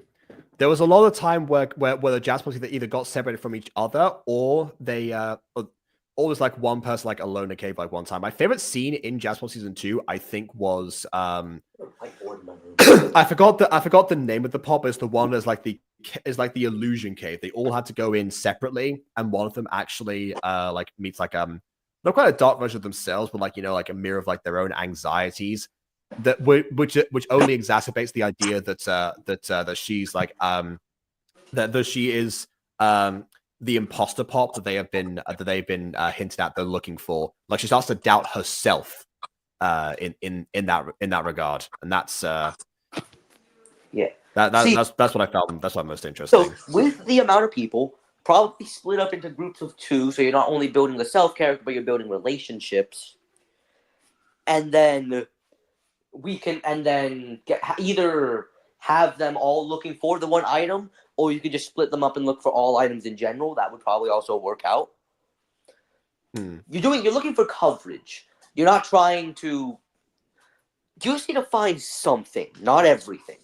There was a lot of time where the jazz pops either got separated from each other, or they or was like one person like alone in a cave like one time. My favorite scene in Jazz Pop season 2, I think, was I forgot the name of the pop. It's the one that's like the illusion cave. They all had to go in separately, and one of them actually like meets like not quite a dark version of themselves, but like like a mirror of like their own anxieties. That which only exacerbates the idea that she's like that she is the imposter pop that they've been hinted at they're looking for. Like she starts to doubt herself in that regard, and that's yeah. That's what I found. That's what I'm most interesting. So with the amount of people, probably split up into groups of 2, so you're not only building the self character, but you're building relationships, and then either have them all looking for the one item, or you could just split them up and look for all items in general. That would probably also work out. You're looking for coverage. You're not trying to. You just need to find something, not everything.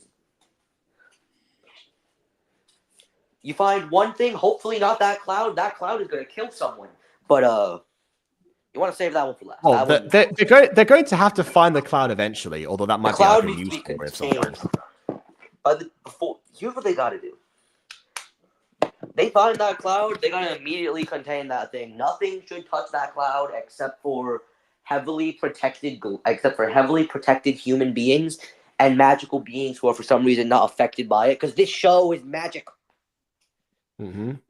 You find one thing, hopefully not that cloud. That cloud is going to kill someone. But you want to save that one for last. Oh, they're going to have to find the cloud eventually, although that might be like a news story of some kind. Here's what they got to do. They find that cloud, they got to immediately contain that thing. Nothing should touch that cloud except for heavily protected human beings and magical beings who are for some reason not affected by it, because this show is magic. And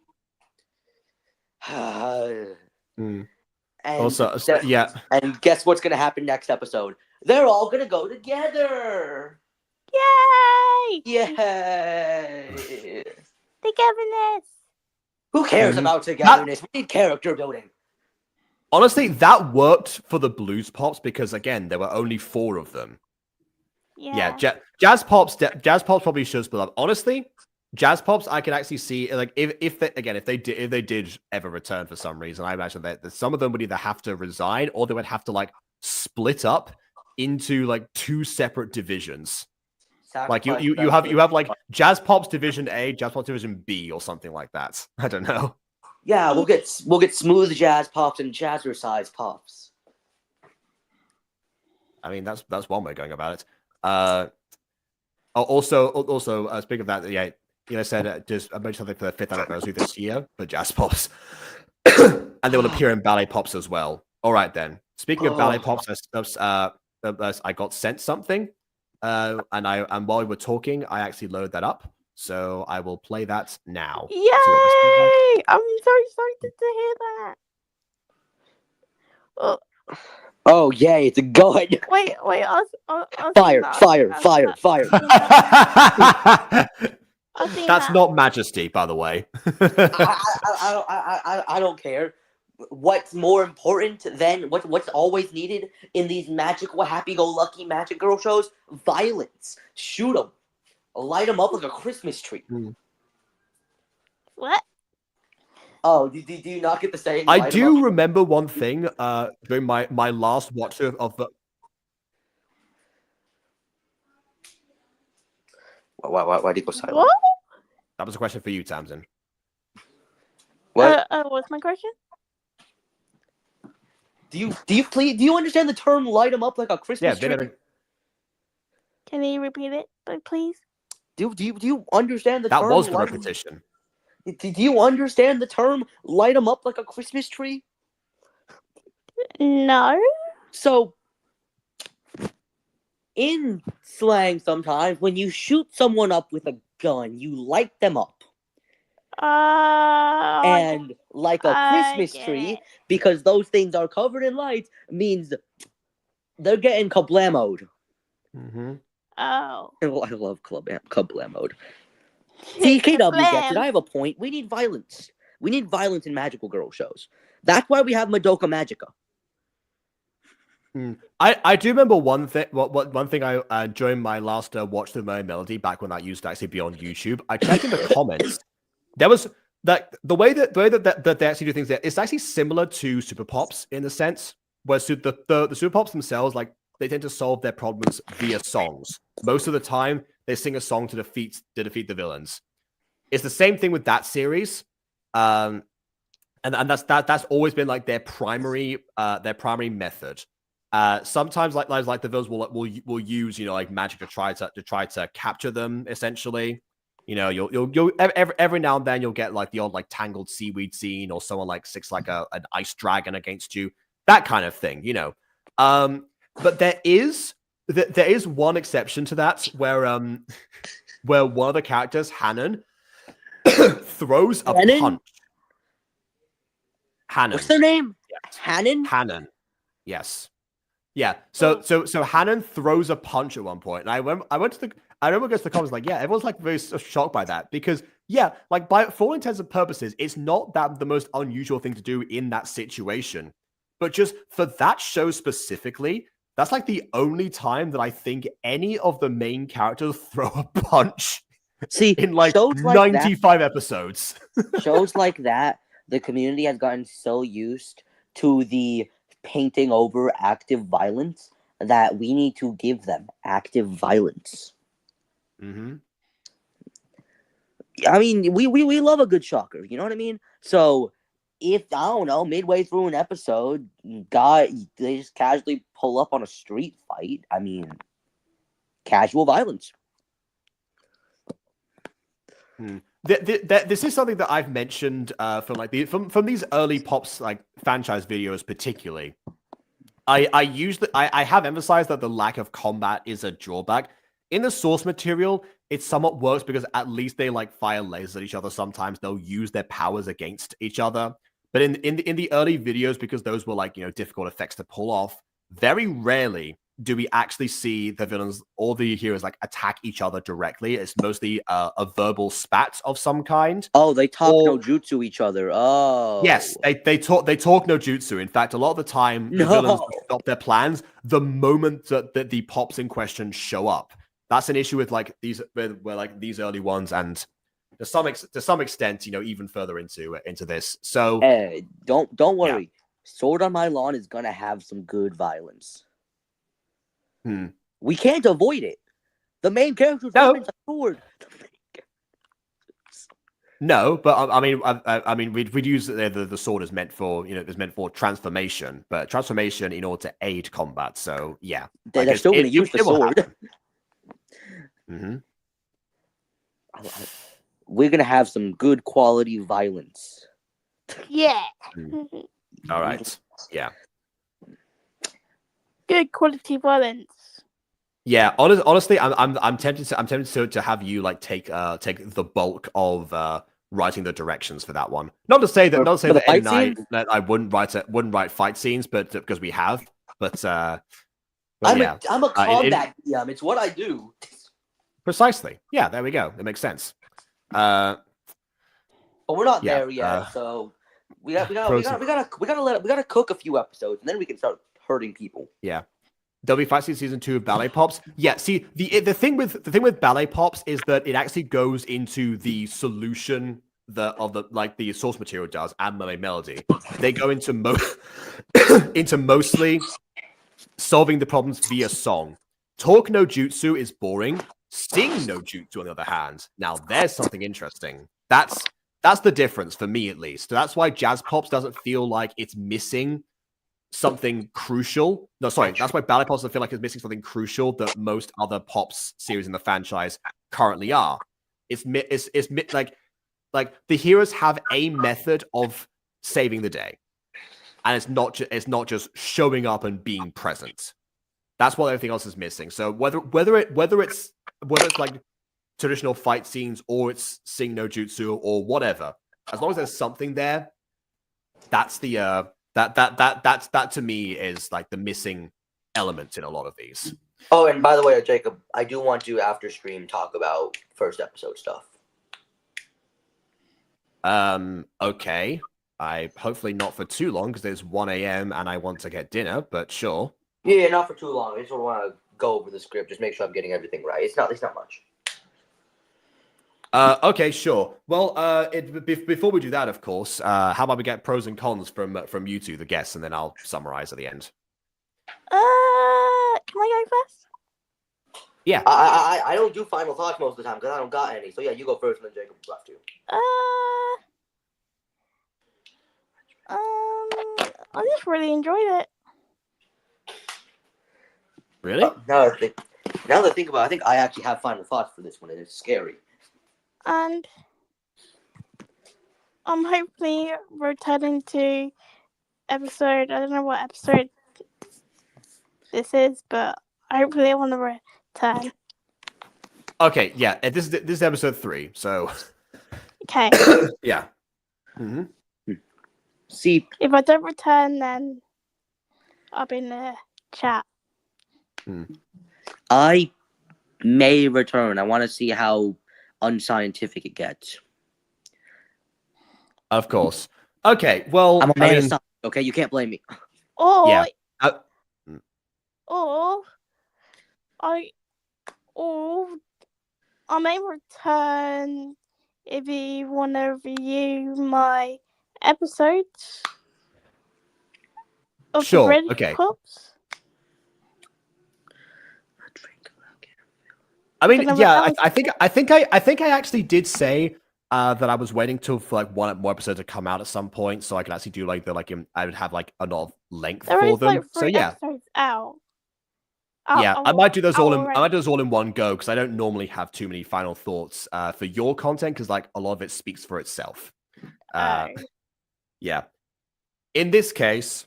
guess what's gonna happen next episode? They're all gonna go together. Yay! Yay! Togetherness. Who cares about togetherness? We need character building. Honestly, that worked for the Blues Pops because again, there were only 4 of them. Yeah. Jazz Pops probably should split up. Honestly, Jazz Pops, I could actually see like if they did ever return for some reason, I imagine that some of them would either have to resign or they would have to like split up into like 2 separate divisions. Like you have like Jazz Pops Division A, Jazz Pops Division B, or something like that. I don't know. Yeah, we'll get smooth Jazz Pops and Jazzercise Pops. I mean, that's one way of going about it. Also, speaking of that, yeah. Said just I mentioned something for the 5th anniversary this year for Jazz Pops, and they will appear in Ballet Pops as well. All right then. Speaking of Ballet Pops, I got sent something, and while we were talking, I actually loaded that up, so I will play that now. Yay! I'm so excited to Oh, Oh, yay, it's a gun. wait. I was Fire, thinking fire, that- fire, that- fire. I think That's that- not Majesty, by the way. I don't care. What's more important than what's always needed in these magical, happy-go-lucky magic girl shows? Violence. Shoot them. Light them up like a Christmas tree. What? Oh, do you not get the saying? I light 'em do up? remember one thing during my last watch of the. Why do you go silent? What? That was a question for you, Tamsin. What? What's my question? Do you understand the term "light them up like a Yeah, Christmas tree"? Can you repeat it, please? Do you understand the That term? was the light 'em- repetition. Do you understand the term "light them up like a Christmas tree"? No. So, in slang, sometimes when you shoot someone up with a gun, you light them up, and like a Christmas tree, because those things are covered in lights, means they're getting kablamoed. Mm-hmm. Oh. I love kablamoed. See, KW gets it. I have a point. We need violence. We need violence in magical girl shows. That's why we have Madoka Magica. I do remember one thing. One thing I during my last watch through Merry Melody, back when that used to actually be on YouTube, I checked in the comments. There was that the way that they actually do things there. It's actually similar to Super Pops in the sense where the Super Pops themselves, like, they tend to solve their problems via songs. Most of the time, they sing a song to defeat the villains. It's the same thing with that series, and that's always been like their primary method. Sometimes like the villains will use, you know, like magic to try to capture them. Essentially, you know, you'll every now and then you'll get like the odd like tangled seaweed scene, or someone like sticks like an ice dragon against you, that kind of thing. You know, but there is one exception to that where one of the characters, Hannon, throws a Hannon? punch. Hannon. What's their name? Yes. Hannon? Hannon. Yes. Yeah. So Hannon throws a punch at one point, and I remember going to the comments like, yeah, everyone's like very shocked by that, because yeah, like for all intents and purposes, it's not that the most unusual thing to do in that situation, but just for that show specifically, that's like the only time that I think any of the main characters throw a punch. See, in like shows like 95 episodes. Shows like that, the community has gotten so used to the painting over active violence that we need to give them active violence. Mm-hmm. I mean, we love a good shocker, you know what I mean? So if, I don't know, midway through an episode, they just casually pull up on a street fight, I mean, casual violence. This is something that I've mentioned from these early Pops like franchise videos, particularly. I have emphasized that the lack of combat is a drawback. In the source material, it somewhat works because at least they like fire lasers at each other. Sometimes they'll use their powers against each other. But in the early videos, because those were like, you know, difficult effects to pull off, very rarely do we actually see the villains or the heroes like attack each other directly. It's mostly a verbal spat of some kind. Oh, they talk no jutsu each other. Oh, yes, they talk no jutsu. In fact, a lot of the time, the villains stop their plans the moment that the Pops in question show up. That's an issue with like these early ones, and to some extent, you know, even further into this. So don't worry. Yeah. Sword on My Lawn is gonna have some good violence. We can't avoid it. The main character's weapon's a sword. No, but I mean, we'd use the sword as meant for, you know, it's meant for transformation, but transformation in order to aid combat. So yeah, they're still going to use the sword. Mm-hmm. We're gonna have some good quality violence. Yeah. All right. Yeah. Good quality violence. Yeah, honestly, I'm tempted to have you like take the bulk of writing the directions for that one. Not to say that For the Ed fight and I scenes? that I wouldn't write fight scenes, but because we have. But I'm yeah, a in- combat DM. It's what I do. precisely. Yeah, there we go. It makes sense. But we're not Yeah, there yet, so we gotta pros and- cook a few episodes, and then we can start hurting people. yeah. There'll be Fight Scene Season 2 of Ballet Pops. Yeah, see, the thing with Ballet Pops is that it actually goes into the solution of the source material does and Melee Melody. They go into into mostly solving the problems via song. Talk no jutsu is boring. Sing no jutsu, on the other hand. Now there's something interesting. That's the difference for me, at least. So that's why Jazz Pops doesn't feel like it's missing something crucial. No, sorry, that's why Ballet Pops doesn't feel like it's missing something crucial that most other Pops series in the franchise currently are. It's like the heroes have a method of saving the day, and it's not just showing up and being present. That's what everything else is missing. So whether it's like traditional fight scenes or it's Sing no Jutsu or whatever, as long as there's something there, that's the that to me is like the missing element in a lot of these. Oh, and by the way, Jacob, I do want to after stream talk about first episode stuff. Okay. I hopefully not for too long because it's 1 a.m. and I want to get dinner, but sure. Yeah, not for too long. I just want to go over the script, just make sure I'm getting everything right. It's not much. Okay, sure. Well, before we do that, of course, how about we get pros and cons from you two, the guests, and then I'll summarize at the end. Can I go first? Yeah. I don't do final thoughts most of the time because I don't got any. So yeah, you go first, and then Jacob left you. I just really enjoyed it. Really? Now that I think about it, I think I actually have final thoughts for this one, and it's scary. And I'm hopefully returning to episode. I don't know what episode this is, but hopefully I want to return. Okay, yeah. This is episode 3, so Okay. yeah. Mm-hmm. See, If I don't return, then I'll be in the chat. I may return. I want to see how unscientific it gets. Of course. Okay. Well, I'm a man of science. Okay, you can't blame me. Or yeah. I may return if you want to review my episodes of Sure, the Red okay. Pops. I mean, But yeah. I think I actually did say that I was waiting till for like one more episode to come out at some point, so I could actually do I would have like a lot of length There for is them. like 3 So yeah. episodes out. Yeah, I might do those all in. already. I might do those all in one go because I don't normally have too many final thoughts for your content because like a lot of it speaks for itself. Yeah. In this case,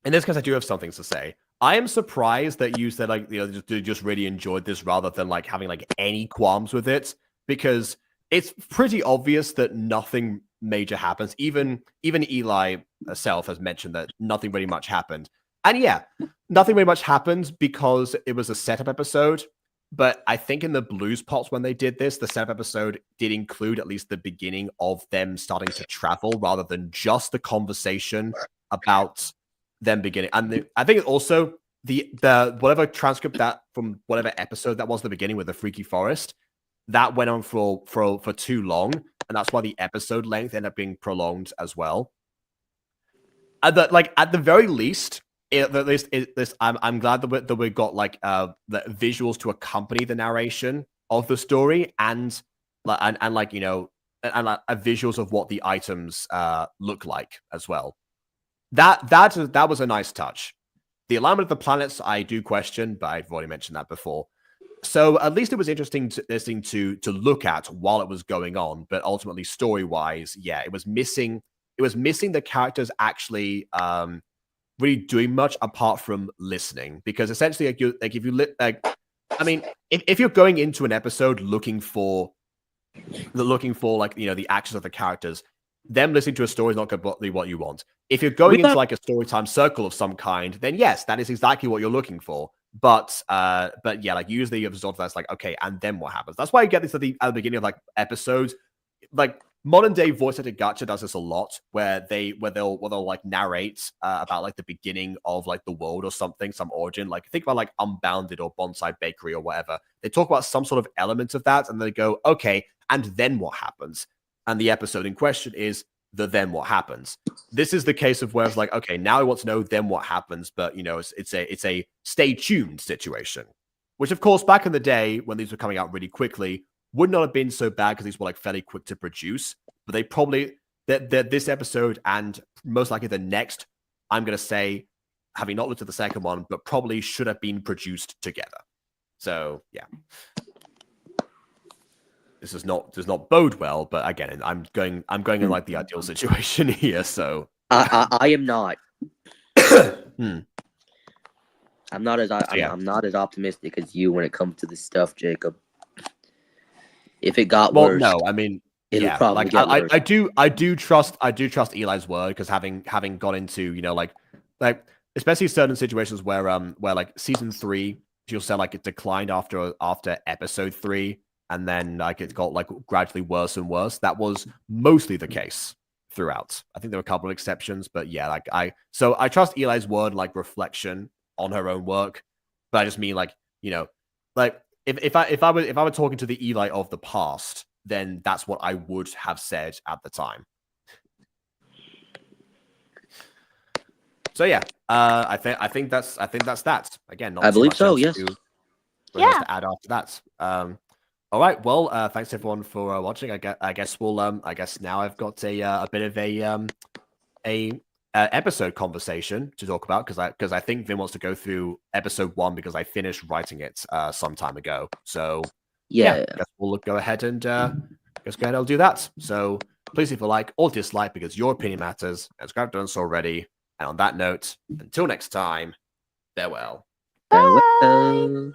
I do have something to say. I am surprised that you said like just really enjoyed this rather than like having like any qualms with it because it's pretty obvious that nothing major happens. Even Eli herself has mentioned that nothing really much happened. And yeah, nothing really much happened because it was a setup episode. But I think in the Blues Pops, when they did this, the setup episode did include at least the beginning of them starting to travel rather than just the conversation about them beginning. And I think also the whatever transcript that from whatever episode that was the beginning with the Freaky Forest, that went on for too long. And that's why the episode length ended up being prolonged as well. At the very least, I'm glad that we got like the visuals to accompany the narration of the story and like visuals of what the items look like as well. That was a nice touch. The alignment of the planets I do question, but I've already mentioned that before. So at least it was interesting to look at while it was going on. But ultimately, story wise, yeah, it was missing the characters actually really doing much apart from listening, because essentially if you're going into an episode looking for looking for like the actions of the characters. Them listening to a story is not going to be what you want. If you're going into like a storytime circle of some kind, then yes, that is exactly what you're looking for. But yeah, like usually you have sort of that's like, okay, and then what happens? That's why you get this at the beginning of like episodes. Like modern day voice acted gacha does this a lot, where they'll like narrate about like the beginning of like the world or something, some origin. Like think about like Unbounded or Bonsai Bakery or whatever. They talk about some sort of element of that, and they go, okay, and then what happens? And the episode in question is the then what happens. This is the case of where it's like, okay, now I want to know then what happens, but it's a stay tuned situation. Which of course back in the day when these were coming out really quickly would not have been so bad because these were like fairly quick to produce. But they probably this episode and most likely the next, I'm gonna say, having not looked at the second one, but probably should have been produced together. So yeah. This does not bode well, but again, I'm going in like the ideal situation here. So I am not. Hmm. I'm not as optimistic as you when it comes to this stuff, Jacob. If it got worse, no, I mean, it'll probably like get worse. I do trust Eli's word, because having got into like especially certain situations where like season 3, you'll say like it declined after episode 3. And then like it got like gradually worse and worse. That was mostly the case throughout. I think there were a couple of exceptions, but yeah, like I trust Eli's word, like reflection on her own work. But I just mean like, like if I were talking to the Eli of the past, then that's what I would have said at the time. So yeah, I think that's that. Again, not I too believe much so. else Yes. Yeah. to add after that. All right. Well, thanks everyone for watching. I guess we'll I guess now I've got a bit of a episode conversation to talk about, because I think Vin wants to go through episode 1 because I finished writing it some time ago. So Yeah. I guess we'll go ahead and I'll do that. So please leave a like or dislike, because your opinion matters, as I've done so already. And on that note, until next time, farewell. Bye. Farewell.